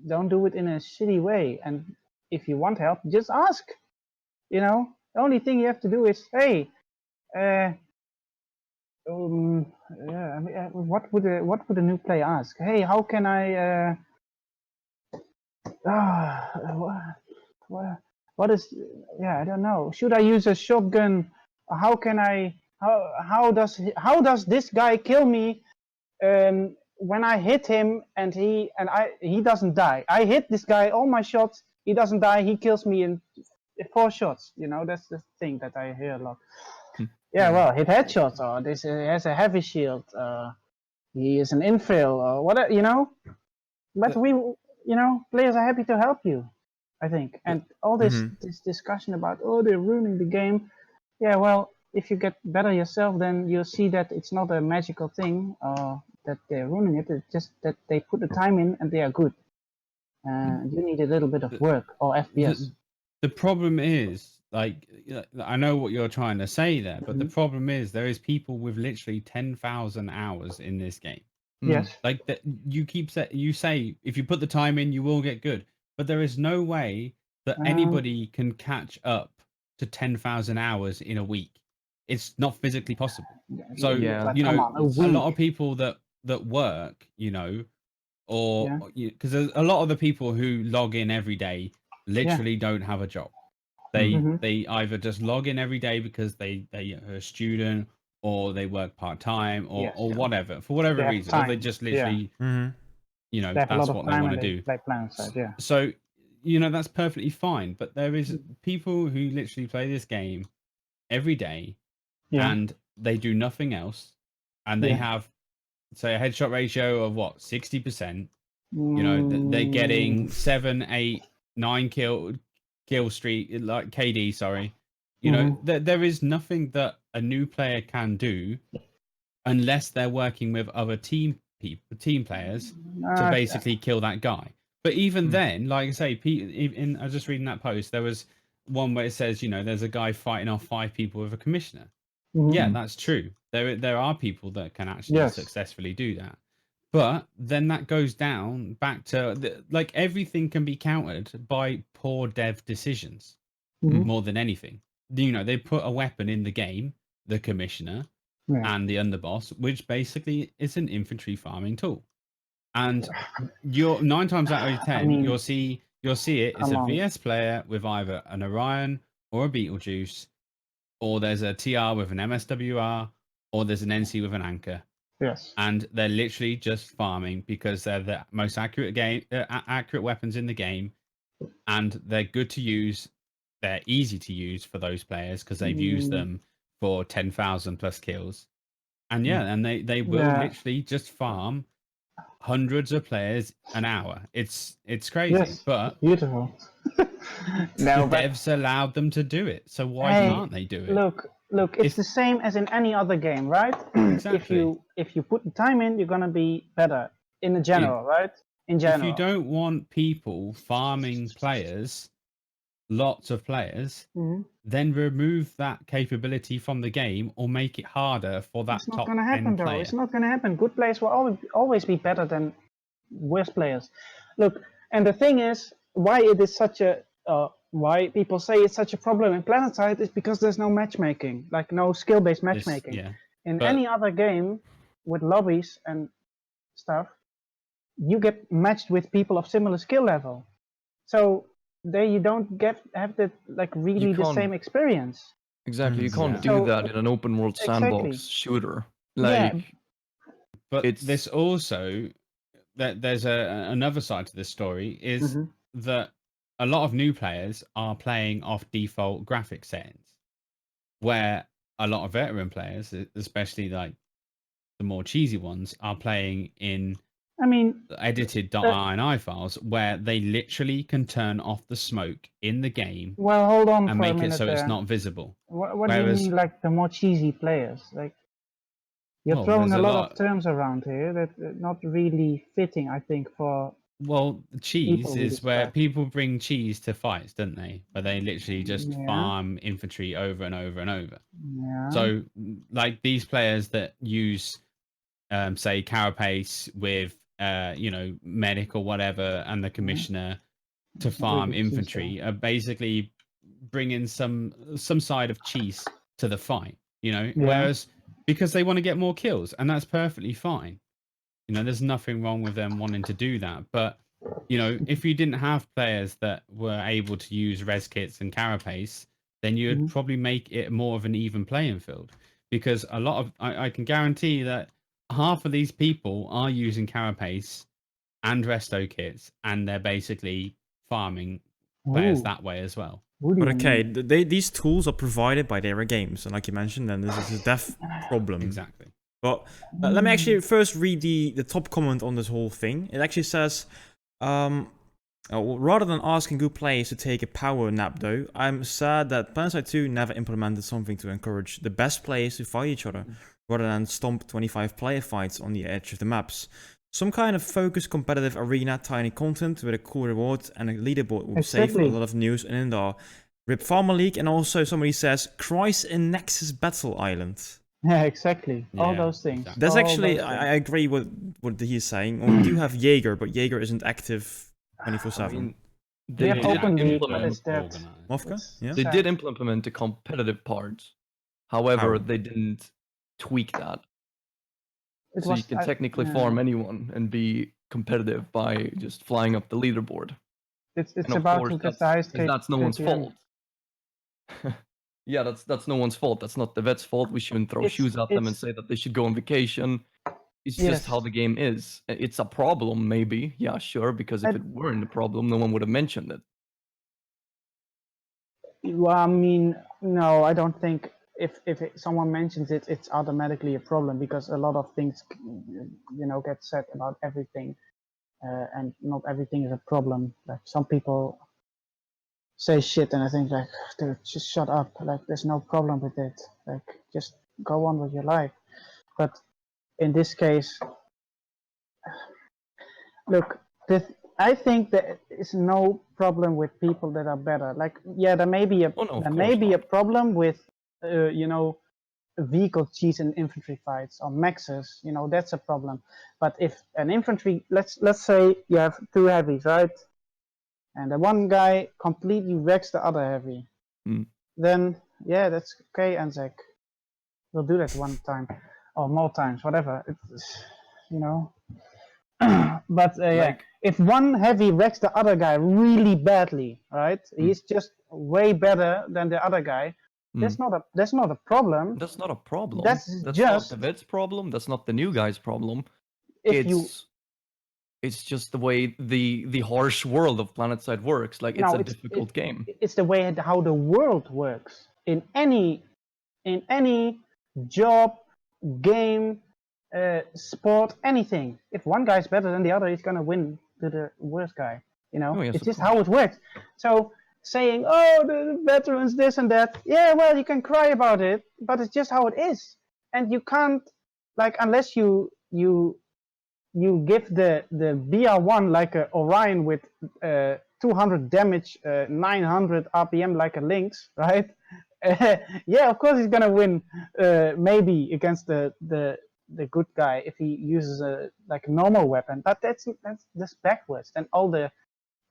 don't do it in a shitty way. And if you want help, just ask. You know, the only thing you have to do is, hey, yeah, I mean, what would a new player ask? Hey, how can I? What is? Yeah, I don't know. Should I use a shotgun? How can I? How does this guy kill me? When I hit him and he doesn't die. I hit this guy, all my shots. He doesn't die. He kills me in 4 shots. You know, that's the thing that I hear a lot. Yeah, well, hit headshots, or this has a heavy shield. He is an infill, or whatever. You know, but we, you know, players are happy to help you, I think. And all this discussion about, oh, they're ruining the game. Yeah, well, if you get better yourself, then you'll see that it's not a magical thing, that they're ruining it. It's just that they put the time in and they are good. You need a little bit of work or FPS. The problem is, like, I know what you're trying to say there, but the problem is there is people with literally 10,000 hours in this game. Yes. Like that, you say if you put the time in, you will get good, but there is no way that anybody can catch up to 10,000 hours in a week. It's not physically possible. So Yeah. you know, a lot of people that work, you know, or because a lot of the people who log in every day literally don't have a job. They either just log in every day because they are a student, or they work part-time, or whatever, for whatever reason, or they just literally you know, that's what they want to do. Play Planetside, yeah. So you know, that's perfectly fine, but there is people who literally play this game every day and they do nothing else, and they have, say, a headshot ratio of what, 60%. You know, they're getting 7, 8 9 kill streak, like KD, sorry. You know, there is nothing that a new player can do unless they're working with other team players to basically kill that guy. But even then, like I say, I was just reading that post, there was one where it says, you know, there's a guy fighting off 5 people with a commissioner. Yeah, that's true. There are people that can actually successfully do that. But then that goes down back to like everything can be countered by poor dev decisions more than anything. You know, they put a weapon in the game, the commissioner and the underboss, which basically is an infantry farming tool. And you're 9 times out of 10, you'll see it. It's a VS player with either an Orion or a Beetlejuice, or there's a TR with an MSWR, or there's an NC with an anchor. Yes. And they're literally just farming because they're the most accurate accurate weapons in the game, and they're good to use. They're easy to use for those players because they've used them for 10,000 plus kills. And and they will literally just farm hundreds of players an hour. It's crazy, but beautiful. No, the devs allowed them to do it, so why can't they do it? Look, it's the same as in any other game, right? Exactly. If you put the time in, you're gonna be better in the general, right? In general. If you don't want people farming players, lots of players, then remove that capability from the game or make it harder for that top end player. It's not gonna happen, though. It's not gonna happen. Good players will always be better than worse players. Look, and the thing is, why it is such a why people say it's such a problem in Planetside is because there's no matchmaking, like no skill-based matchmaking. In any other game with lobbies and stuff, you get matched with people of similar skill level. So there you don't have the really the same experience. Exactly, you can't do that in an open world sandbox shooter. But this also there's another side to this story is that a lot of new players are playing off default graphic settings, where a lot of veteran players, especially like the more cheesy ones, are playing in edited .ini files where they literally can turn off the smoke in the game. Well, hold on and for make a minute it so there. It's not visible. What do you mean, like the more cheesy players? Like you're throwing a lot of terms around here that not really fitting, I think, for. Well, cheese is where people bring cheese to fights, don't they? Where they literally just farm infantry over and over and over. Yeah. So, like these players that use, say, Carapace with, medic or whatever, and the commissioner to farm infantry are basically bringing some side of cheese to the fight. Whereas because they want to get more kills, and that's perfectly fine. There's nothing wrong with them wanting to do that. But, if you didn't have players that were able to use res kits and carapace, then you'd probably make it more of an even playing field. Because a lot of, I can guarantee that half of these people are using carapace and resto kits, and they're basically farming players that way as well. But okay, these tools are provided by their games, and like you mentioned, then this is a dev problem. Exactly. But let me actually first read the top comment on this whole thing. It actually says, rather than asking good players to take a power nap though, I'm sad that Planetside 2 never implemented something to encourage the best players to fight each other, rather than stomp 25 player fights on the edge of the maps. Some kind of focused competitive arena, tiny content with a cool reward and a leaderboard would save for a lot of news and indoor. Rip Farmer League, and also somebody says, Christ in Nexus Battle Island. Yeah, exactly. All those things. Exactly. That's actually, I agree with what he's saying. We do have Jaeger, but Jaeger isn't active 24/7. They did implement Mofker? Yeah. They did implement the competitive parts. However, they didn't tweak that. So you can technically farm anyone and be competitive by just flying up the leaderboard. It's about who gets the highest KPM. That's no one's fault. Yeah, that's no one's fault. That's not the vet's fault. We shouldn't throw shoes at them and say that they should go on vacation. It's just how the game is. It's a problem, maybe. Yeah, sure, because if it weren't a problem, no one would have mentioned it. Well, I mean, no, I don't think if someone mentions it, it's automatically a problem, because a lot of things, get said about everything, and not everything is a problem. Like some people say shit, and I think like, dude, just shut up. Like, there's no problem with it. Like, just go on with your life. But in this case, look, I think there is no problem with people that are better. Like, yeah, there may be a problem with, vehicle cheese in infantry fights or maxes. That's a problem. But if an infantry, let's say you have two heavies, right? And the one guy completely wrecks the other heavy. Then yeah, that's okay, Anzac. We'll do that one time or more times, whatever. It's, but yeah, if one heavy wrecks the other guy really badly, right? He's just way better than the other guy. That's not a problem. That's not a problem. That's just not the vet's problem. That's not the new guy's problem. It's just the way the harsh world of Planetside works. Like, it's a difficult game. It's the way how the world works in any job, game, sport, anything. If one guy's better than the other, he's gonna win to the worst guy. Yes, it's just how it works. So saying, oh, the veterans this and that, yeah, well, you can cry about it, but it's just how it is. And you can't, like, unless you give the BR1 like a Orion with 200 damage, 900 RPM like a Lynx, right? Yeah, of course he's gonna win, maybe against the good guy if he uses a normal weapon. But that's just backwards. And all the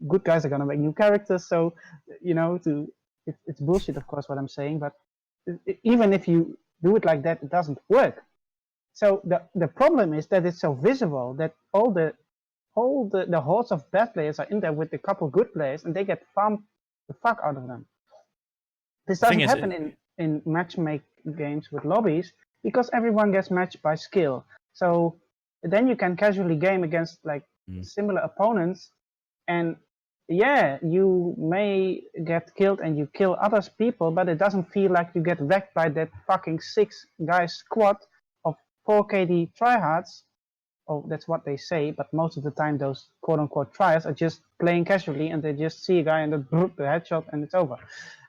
good guys are gonna make new characters. So it's bullshit, of course, what I'm saying. But even if you do it like that, it doesn't work. So the problem is that it's so visible that all the hordes of bad players are in there with a couple good players, and they get farmed the fuck out of them. This doesn't happen in matchmake games with lobbies because everyone gets matched by skill. So then you can casually game against similar opponents, and yeah, you may get killed and you kill other people, but it doesn't feel like you get wrecked by that fucking 6-guy squad of 4 KD tryhards. Oh, that's what they say, but most of the time those quote-unquote tryhards are just playing casually, and they just see a guy and the headshot and it's over.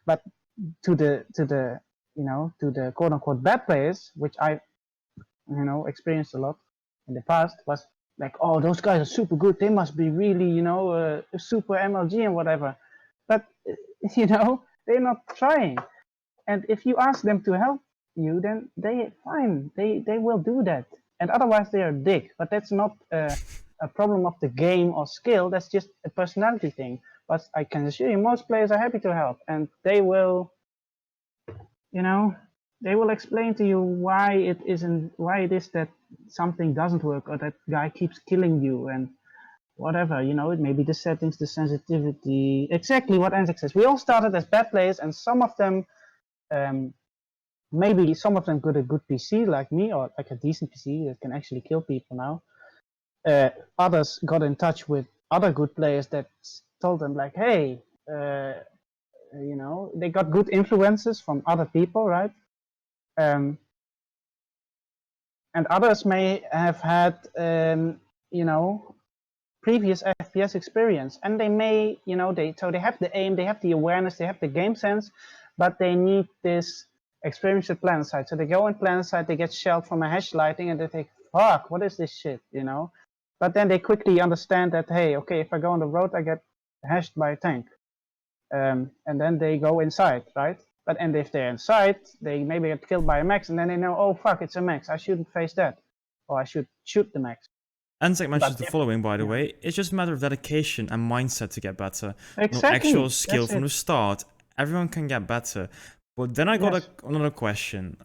But to the quote-unquote bad players, which I experienced a lot in the past, was like, oh, those guys are super good, they must be really super MLG and whatever. But they're not trying. And if you ask them to help you, then they will do that. And otherwise they are a dick. But that's not a problem of the game or skill, that's just a personality thing. But I can assure you, most players are happy to help, and they will explain to you why it is that something doesn't work, or that guy keeps killing you, and whatever. It may be the settings, the sensitivity, exactly what Anzac says. We all started as bad players, and some of them maybe some of them got a good PC like me, or like a decent PC that can actually kill people now. Others got in touch with other good players that told them like, hey, they got good influences from other people, right? And others may have had previous FPS experience, and they may they have the aim, they have the awareness, they have the game sense, but they need this experience at Planetside. So they go in Planetside, they get shelled from a hash lighting, and they think, fuck, what is this shit, But then they quickly understand that, hey, okay, if I go on the road, I get hashed by a tank. And then they go inside, right? And if they're inside, they maybe get killed by a max, and then they know, oh fuck, it's a max, I shouldn't face that. Or I should shoot the max. Anzac mentions the following, by the way. It's just a matter of dedication and mindset to get better. Exactly. Not actual skill from the start. Everyone can get better. But then I got another question.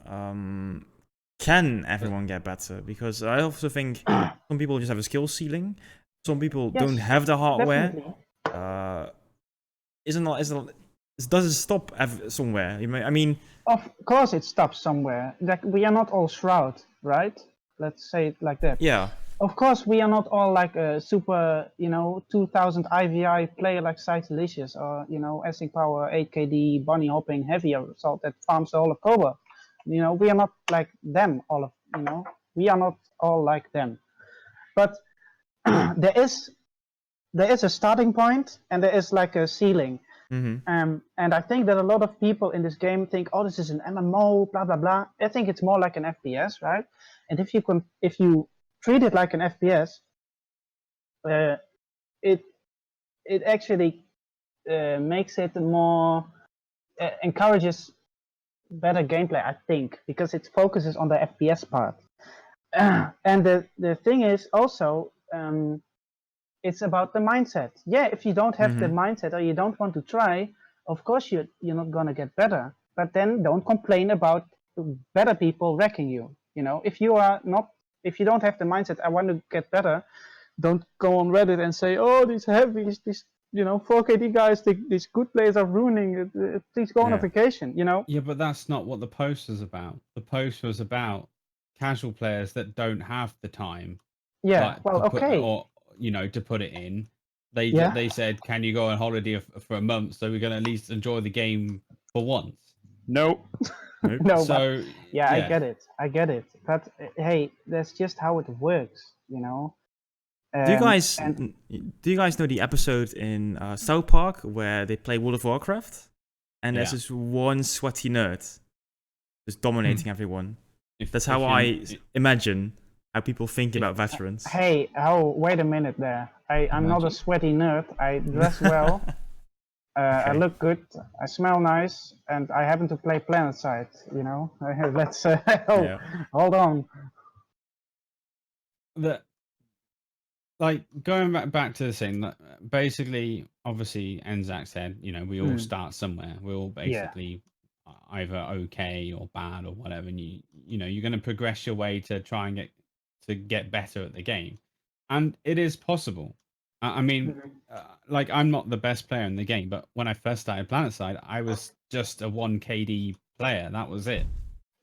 Can everyone get better? Because I also think some people just have a skill ceiling. Some people don't have the hardware. Does it stop somewhere? I mean, of course it stops somewhere. Like, we are not all Shroud, right? Let's say it like that. Yeah. Of course, we are not all like a super, 2000 IVI player like Cytelicious, or Essing Power, 8KD, bunny hopping, heavy assault that farms the whole of Cobra. We are not like them. We are not all like them. But there is a starting point, and there is like a ceiling. And I think that a lot of people in this game think, oh, this is an MMO, blah blah blah. I think it's more like an FPS, right? And if you treat it like an FPS, it actually makes it more encourages better gameplay, I think, because it focuses on the FPS part. And the thing is also, it's about the mindset. Yeah, if you don't have the mindset or you don't want to try, of course you're not gonna get better. But then don't complain about better people wrecking you. You know, if you don't have the mindset, I want to get better, don't go on Reddit and say, oh, these heavies, these 4KD guys, these good players are ruining it. Please go on a vacation. Yeah, but that's not what the post was about. The post was about casual players that don't have the time. Yeah. Well, okay. To put it in. They said, can you go on holiday for a month so we can at least enjoy the game for once? No. No. So yeah, I get it. But hey, that's just how it works. Do you guys know the episode in South Park where they play World of Warcraft? And there's this one sweaty nerd just dominating everyone. That's how I imagine how people think about veterans. Hey, wait a minute there. I'm not a sweaty nerd. I dress well. I look good. I smell nice, and I happen to play Planetside. Let's hold on. Going back to the thing that basically, obviously, Enzak said, we all start somewhere. We're all basically either okay or bad or whatever, and you're going to progress your way to try and get better at the game, and it is possible. I mean, I'm not the best player in the game, but when I first started Planetside, I was just a 1 KD player. That was it.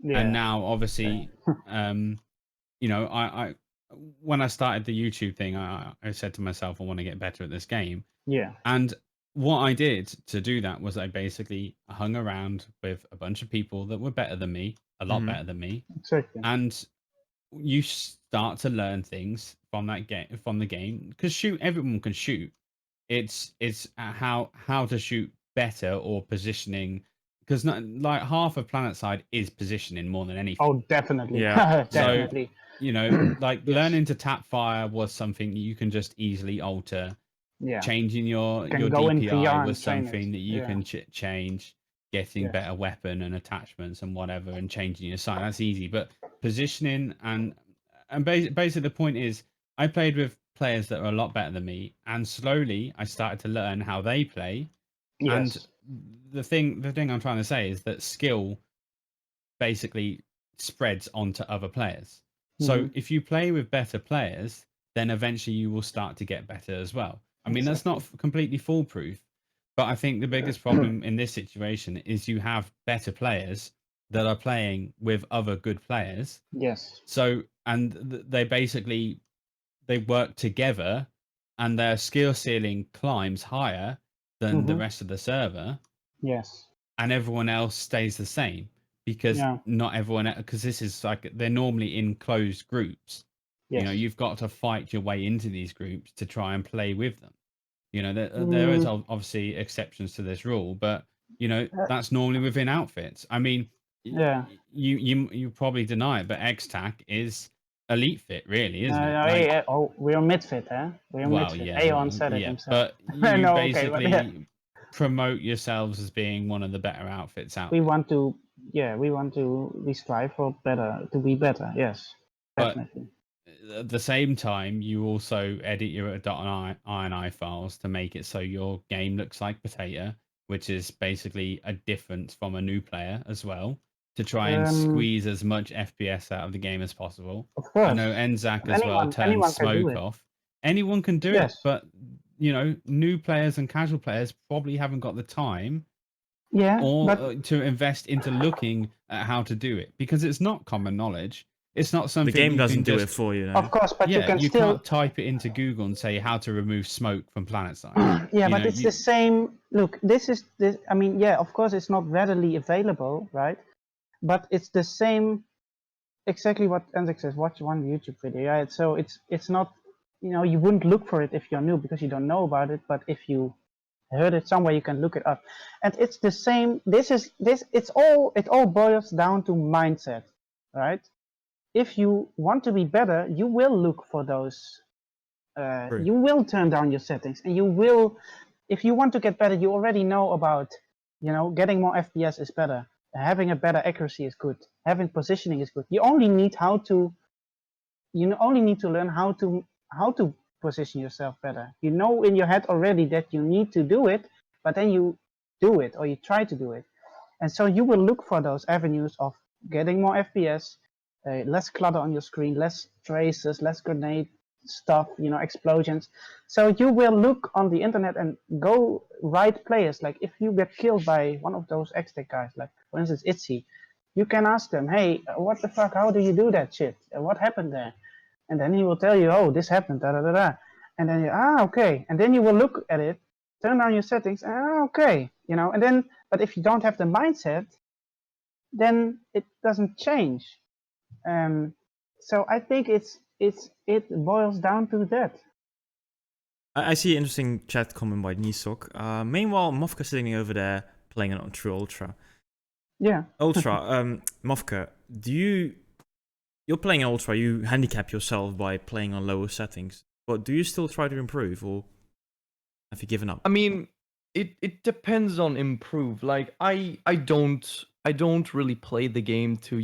Yeah. And now, obviously, I when I started the YouTube thing, I said to myself, I want to get better at this game. Yeah. And what I did to do that was I basically hung around with a bunch of people that were better than me, a lot better than me. Exactly. And you start to learn things from the game, because everyone can shoot. It's how to shoot better, or positioning, because half of Planetside is positioning more than anything. Oh, definitely. Yeah. Definitely. So, learning to tap fire was something you can just easily alter. Yeah. Changing your DPI was something that you can change. Getting better weapon and attachments and whatever, and changing your sight, that's easy. But positioning and basically the point is, I played with players that were a lot better than me, and slowly I started to learn how they play. Yes. And the thing I'm trying to say is that skill basically spreads onto other players. So if you play with better players, then eventually you will start to get better as well. I mean, that's not completely foolproof, but I think the biggest problem in this situation is you have better players that are playing with other good players. Yes. So, and they work together, and their skill ceiling climbs higher than the rest of the server. Yes. And everyone else stays the same, because not everyone, because this is they're normally in closed groups. Yes. You've got to fight your way into these groups to try and play with them. There is obviously exceptions to this rule, but that's normally within outfits. I mean, you probably deny it, but X-Tac is elite fit, really, isn't it? We're mid fit, huh? We're mid fit. Aeon said it himself. But you basically promote yourselves as being one of the better outfits out. We strive for better, to be better. Yes, definitely. But at the same time, you also edit your .ini files to make it so your game looks like potato, which is basically a difference from a new player as well, to try and squeeze as much FPS out of the game as possible. Of course. I know Enzak as well turns smoke off. Anyone can do it, but new players and casual players probably haven't got the time to invest into looking at how to do it, because it's not common knowledge. It's not something the game doesn't do it for you. Of course, but you can't type it into Google and say how to remove smoke from Planetside. But it's the same. Look, this. I mean, of course, it's not readily available, right? But it's the same. Exactly what Enzak says. Watch one YouTube video. Right? So it's not. You wouldn't look for it if you're new, because you don't know about it. But if you I heard it somewhere. You can look it up, and it's the same. It all boils down to mindset, right? If you want to be better, you will look for those. True. You will turn down your settings, and you will. If you want to get better, you already know about, getting more FPS is better. Having a better accuracy is good. Having positioning is good. You only need to learn how to position yourself better. You know in your head already that you need to do it, but then you do it or you try to do it. And so you will look for those avenues of getting more FPS, less clutter on your screen, less traces, less grenade stuff, explosions. So you will look on the internet and go write players. Like if you get killed by one of those X-Tech guys, like for instance Itzy, you can ask them, hey, what the fuck, how do you do that shit? What happened there? And then he will tell you, oh, this happened, da da da da. And then okay. And then you will look at it, turn on your settings, okay, and then, but if you don't have the mindset, then it doesn't change. So I think it boils down to that. I see an interesting chat comment by Nisok. Meanwhile, Mofka sitting over there playing on True Ultra. Yeah. Ultra, Mofka, you're playing Ultra, you handicap yourself by playing on lower settings, but do you still try to improve, or have you given up? I mean, it depends on improve. Like I don't really play the game to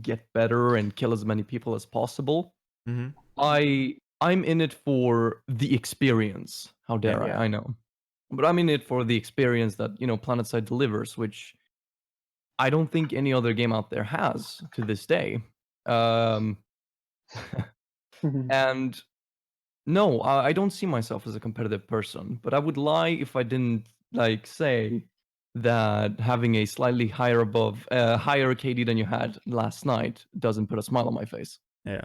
get better and kill as many people as possible. Mm-hmm. I'm in it for the experience. How dare I know. But I'm in it for the experience that Planetside delivers, which I don't think any other game out there has to this day. And no, I don't see myself as a competitive person, but I would lie if I didn't say that having a slightly higher KD than you had last night doesn't put a smile on my face. Yeah.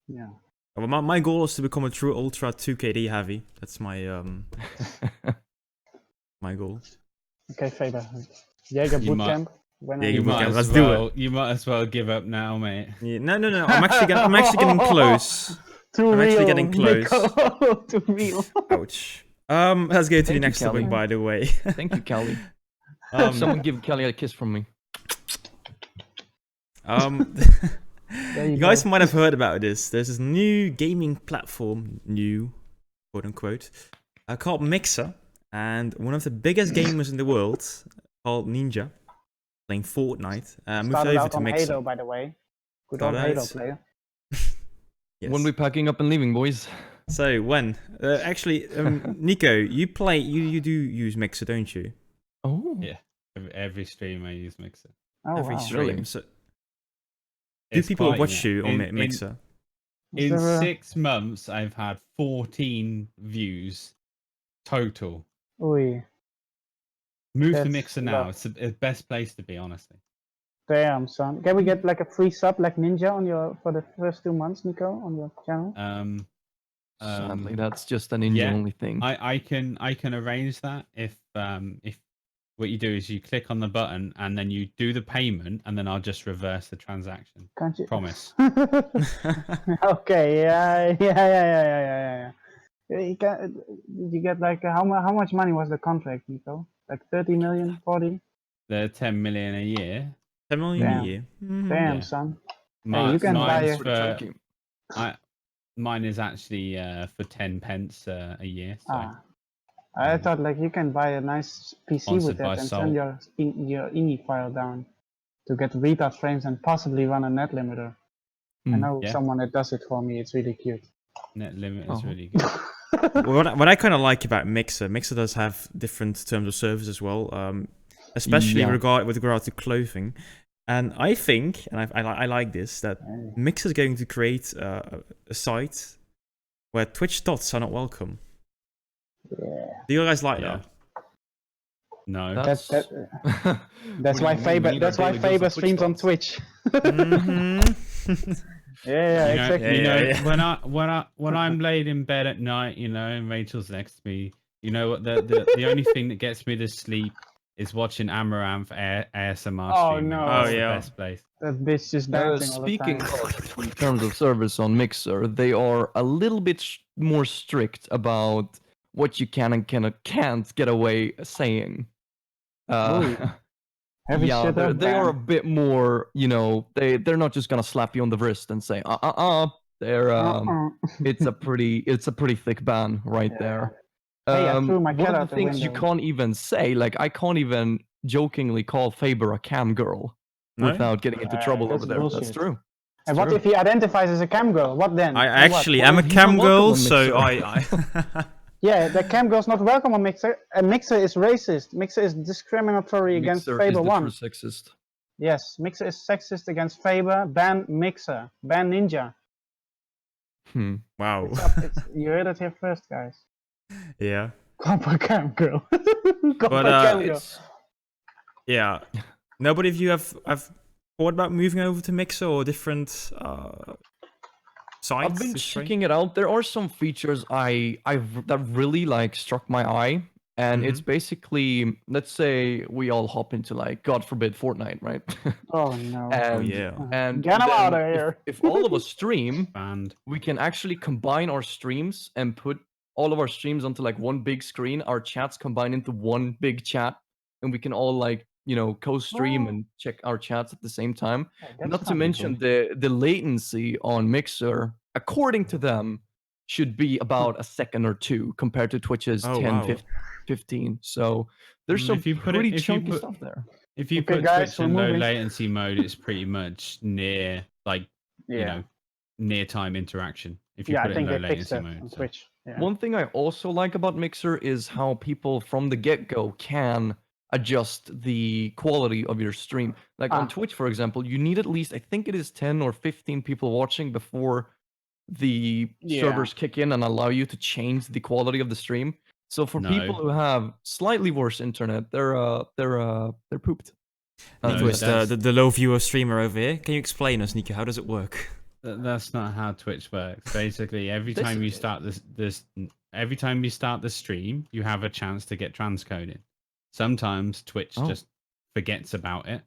Yeah. Well, my goal is to become a True Ultra 2KD heavy. That's my my goal. Okay, Faber. Jaeger Bootcamp. Let's do it. You might as well give up now, mate. Yeah, no. I'm actually getting close. I'm actually getting close. Too real. Ouch. Let's go to the next topic, by the way. Thank you, Kelly. Someone give Kelly a kiss from me. You guys might have heard about this. There's this new gaming platform, new, quote unquote, called Mixer, and one of the biggest gamers in the world, called Ninja, playing Fortnite. Moved Started over out to on Mixer. Halo, by the way. Good old Halo player. Yes. When we packing up and leaving, boys? So when? Actually, Nico, you do use Mixer, don't you? Oh. Yeah. Every stream I use Mixer. Oh, Every wow. stream. Really? So, do It's people quite, watch you on in- Mixer? In Is there a- 6 months, I've had 14 views total. Oi. Move to That's Mixer now. rough. It's the best place to be, honestly. Damn, son. Can we get like a free sub like Ninja for the first 2 months, Nico, on your channel? Sadly, that's just an Ninja only thing. I can arrange that if what you do is you click on the button and then you do the payment and then I'll just reverse the transaction. Can't you? Promise. Okay, yeah. You get like how much money was the contract, Nico? Like 30 million, 40? They're 10 million a year. 10 million Damn. a year. Damn, Yeah. son. My, you can buy mine's a- mine is actually for 10 pence a year. So. I thought like you can buy a nice PC Sponsored with by that and Salt. send your INI file down to get retard frames and possibly run a net limiter. I know yeah. someone that does it for me. It's really cute. Net limit is really good. What I kind of like about Mixer does have different terms of service as well, especially with regard to clothing. And I think, and I like this, that Mixer is going to create a site where Twitch dots are not welcome. Yeah. Do you guys like that? No. That's why Faber streams on Twitch. Mm-hmm. Yeah, exactly. When I'm laid in bed at night, and Rachel's next to me, what the only thing that gets me to sleep is watching Amaranth ASMR Oh, streaming. no. That's Oh, yeah. the best place. That bitch just dancing all the Speaking time. of in terms of service on Mixer, they are a little bit more strict about what you can and can't get away saying. Heavy Yeah, shit up, they are a man. bit more, you know, they're not just gonna slap you on the wrist and say they're it's a pretty thick ban right Yeah. there. Hey, I threw my One cat of out the the things you window. can't even say, like I can't even jokingly call Faber a cam girl No? without getting into trouble That's over there. That's bullshit. true. And what if he identifies as a cam girl? What then? I Then what? actually am a He's cam not welcome girl, on so Mixer. I Yeah, the cam girl's not welcome on Mixer. Mixer is racist. Mixer is discriminatory against Mixer is Faber the 1. true sexist. Yes, Mixer is sexist against Faber. Ban Mixer. Ban Ninja. wow. You heard it here first, guys. Yeah. Copper cam girl. But, Cam girl. Yeah. Nobody of you have thought about moving over to Mixer or different sites? I've been checking it out. There are some features that really like struck my eye, and it's basically, let's say we all hop into like, God forbid, Fortnite, right? Oh no. and yeah. and Get him then out of here. if all of us stream, Banned. we can actually combine our streams and put all of our streams onto like one big screen. Our chats combine into one big chat, and we can all like, you know, co-stream and check our chats at the same time. That's Not to kinda mention cool. the latency on Mixer, according to them, should be about a second or two compared to Twitch's Oh, 10, wow. 15. So there's some If you put pretty it, if you chunky put, stuff there. if you Okay, put guys, Twitch we're in low moving. latency mode, it's pretty much near, like, Yeah. you know, near time interaction. If you Yeah, put I it in think low they fixed latency that on mode. So. Twitch. Yeah. One thing I also like about Mixer is how people from the get-go can adjust the quality of your stream. Like on Twitch, for example, you need at least, I think it is 10 or 15 people watching before the servers kick in and allow you to change the quality of the stream. So for people who have slightly worse internet, they're pooped. Nico is the low viewer streamer over here. Can you explain us, Nico? How does it work? That's not how Twitch works. Basically, every time you start every time you start the stream, you have a chance to get transcoding. Sometimes Twitch just forgets about it.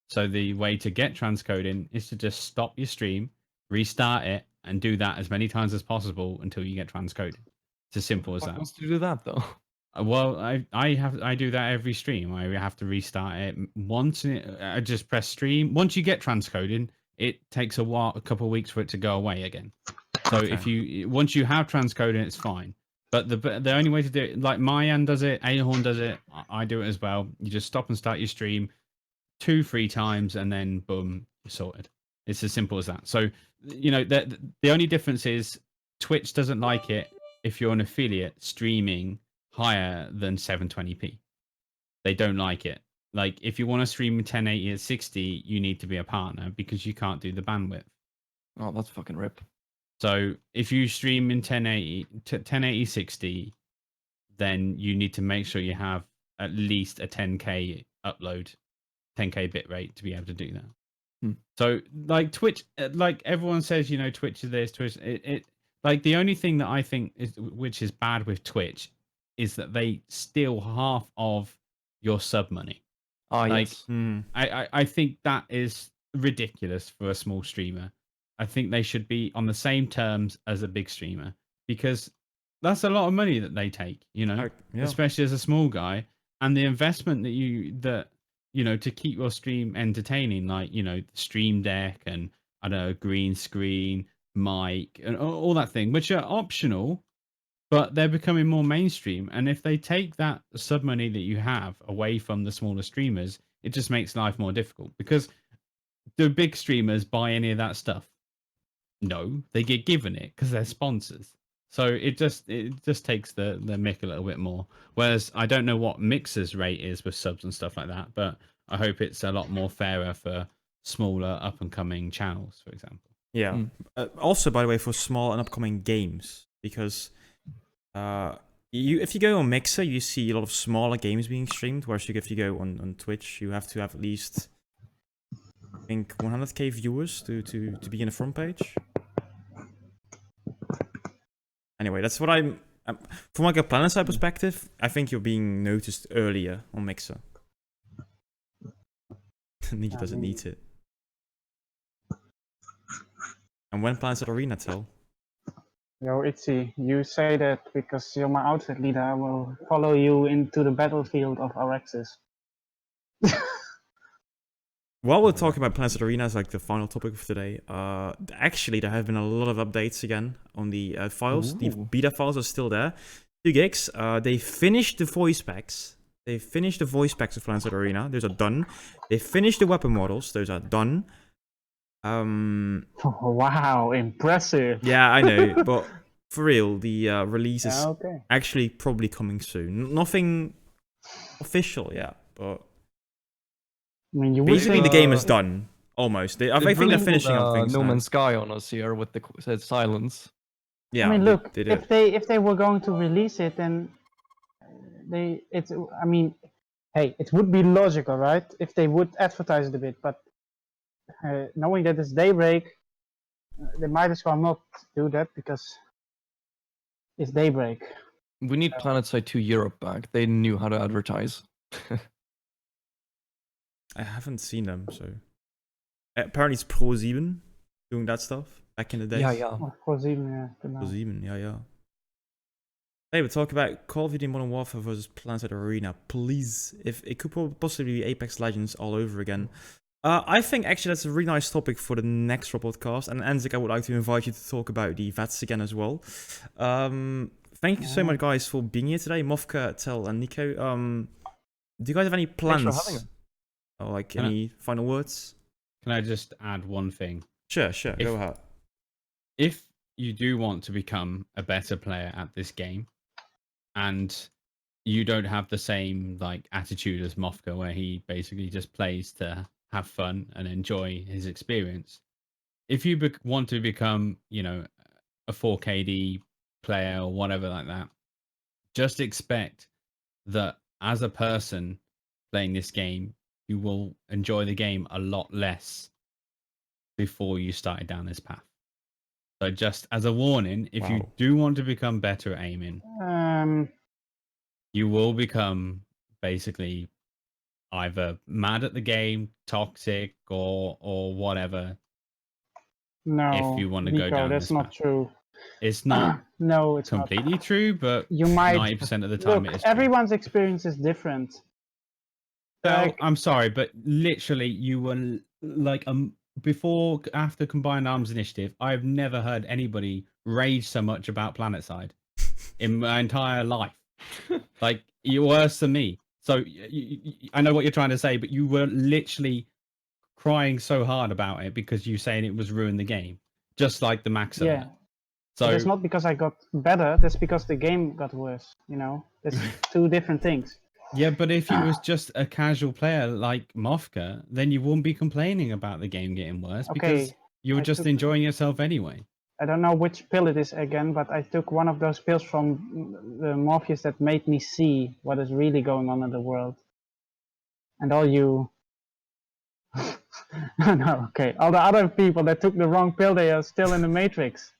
So the way to get transcoding is to just stop your stream, restart it, and do that as many times as possible until you get transcoding. It's as simple as that. Wants to do that though? Well, I do that every stream. I have to restart it once. I just press stream. Once you get transcoding, it takes a couple of weeks for it to go away again. So once you have transcoding, it's fine. But the only way to do it, like Mayan does it, Ahorn does it, I do it as well. You just stop and start your stream 2-3 times, and then boom, you're sorted. It's as simple as that. So you know the only difference is Twitch doesn't like it if you're an affiliate streaming higher than 720p. They don't like it. Like if you want to stream 1080 at 60, you need to be a partner because you can't do the bandwidth. Oh, that's fucking rip. So if you stream in 1080 60, then you need to make sure you have at least a 10k upload, 10k bit rate to be able to do that. So like Twitch, like everyone says, you know, Twitch is this, Twitch. It like the only thing that I think which is bad with Twitch is that they steal half of your sub money. Yes. I think that is ridiculous for a small streamer. I think they should be on the same terms as a big streamer because that's a lot of money that they take, you know, especially as a small guy, and the investment that you know to keep your stream entertaining, like, you know, Stream Deck and I don't know, green screen, mic, and all that thing, which are optional, but they're becoming more mainstream. And if they take that sub money that you have away from the smaller streamers, it just makes life more difficult because do big streamers buy any of that stuff? No, they get given it because they're sponsors. So it just takes the mick a little bit more. Whereas I don't know what Mixer's rate is with subs and stuff like that, but I hope it's a lot more fairer for smaller up and coming channels, for example. Yeah. Also, by the way, for small and upcoming games, because if you go on Mixer, you see a lot of smaller games being streamed. Whereas if you go on Twitch, you have to have at least, I think, 100k viewers to be in the front page. Anyway, that's what I'm from like a Planetside perspective. I think you're being noticed earlier on Mixer. Nico doesn't need it. And when Planetside Arena, Thel? Yo, Itzy, you say that because you're my outfit leader. I will follow you into the battlefield of Araxis. While we're talking about Planetside Arena as like the final topic of today, actually there have been a lot of updates again on the files. Ooh. The beta files are still there, 2 gigs. They finished the voice packs. They finished the voice packs of Planetside Arena. Those are done. They finished the weapon models. Those are done. Wow, impressive. Yeah, I know, but for real, the release is Okay. actually probably coming soon. Nothing official yet, but I mean, you would basically think the game is done almost. I think they're finishing up things No now. Man's Sky on us here with the said silence. Yeah, I mean, look, they did. if they were going to release it, then I mean, hey, it would be logical, right? If they would advertise it a bit, but knowing that it's Daybreak, they might as well not do that because it's Daybreak. We need Planetside 2 Europe back. They knew how to advertise. I haven't seen them, so apparently it's Pro7 doing that stuff back in the day. Yeah. Of course, even yeah. Pro7, yeah. Hey, we're talking about Call of Duty Modern Warfare versus Planetside Arena. Please, if it could possibly be Apex Legends all over again. I think actually that's a really nice topic for the next podcast. And Anzik, I would like to invite you to talk about the VATs again as well. Thank you so much, guys, for being here today. Mofker, Thel, and Nico. Do you guys have any plans? Thanks for having us. Or like any final words? Can I just add one thing? Sure. Go ahead. If you do want to become a better player at this game, and you don't have the same like attitude as Mofka, where he basically just plays to have fun and enjoy his experience. If you want to become, a 4KD player or whatever like that, just expect that as a person playing this game, you will enjoy the game a lot less before you started down this path. So just as a warning, if you do want to become better at aiming, you will become basically either mad at the game, toxic, or whatever. No, if you want to go down that's this not path. true. It's not no, it's completely not. true, but You might 90% of the time look. it is true. Everyone's experience is different. Well, I'm sorry, but literally, you were like after Combined Arms Initiative, I've never heard anybody rage so much about Planetside in my entire life. Like, you're worse than me. So I know what you're trying to say, but you were literally crying so hard about it because you saying it was ruined the game, just like the max alert. Yeah. So that's not because I got better. That's because the game got worse. It's 2 different things. Yeah, but if you was just a casual player like Mofka, then you wouldn't be complaining about the game getting worse because you were just enjoying yourself anyway. I don't know which pill it is again, but I took one of those pills from the Morpheus that made me see what is really going on in the world. And all you... no, okay. All the other people that took the wrong pill, they are still in the Matrix.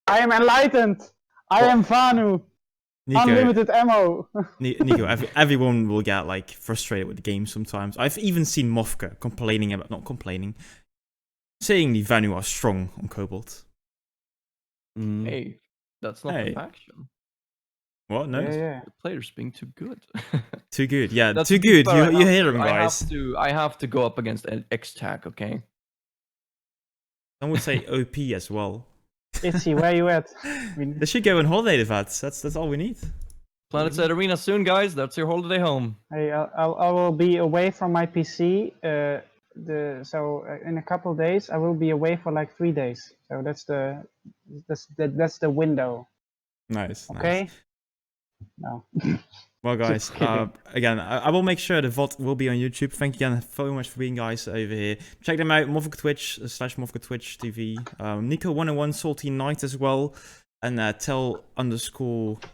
I am enlightened! I am Vanu! Nico, unlimited ammo! Nico, everyone will get like frustrated with the game sometimes. I've even seen Mofka saying the Vanu are strong on Cobalt. Hey, that's not the faction. What? No? Yeah. The player's being too good. Too good, yeah. Too good. You hear them, guys. I have to go up against X-Tac, okay? Some would say OP as well. Itzy, where you at? They should go on holiday, the VATs. That's all we need. Planetside Arena soon, guys. That's your holiday home. Hey, I will be away from my PC. So in a couple of days, I will be away for like 3 days. So that's the window. Nice. Okay. Nice. No. Well, guys, again, I will make sure the VOD will be on YouTube. Thank you again so much for being guys over here. Check them out, Mofker Twitch /Mofker Twitch TV. Nico101 Salty Night as well, and Thel _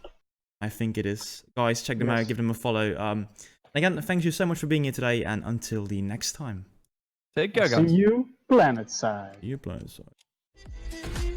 I think it is. Guys, check them out, give them a follow. Again, thank you so much for being here today, and until the next time. Take care, guys. See you, Planetside. See you, Planetside.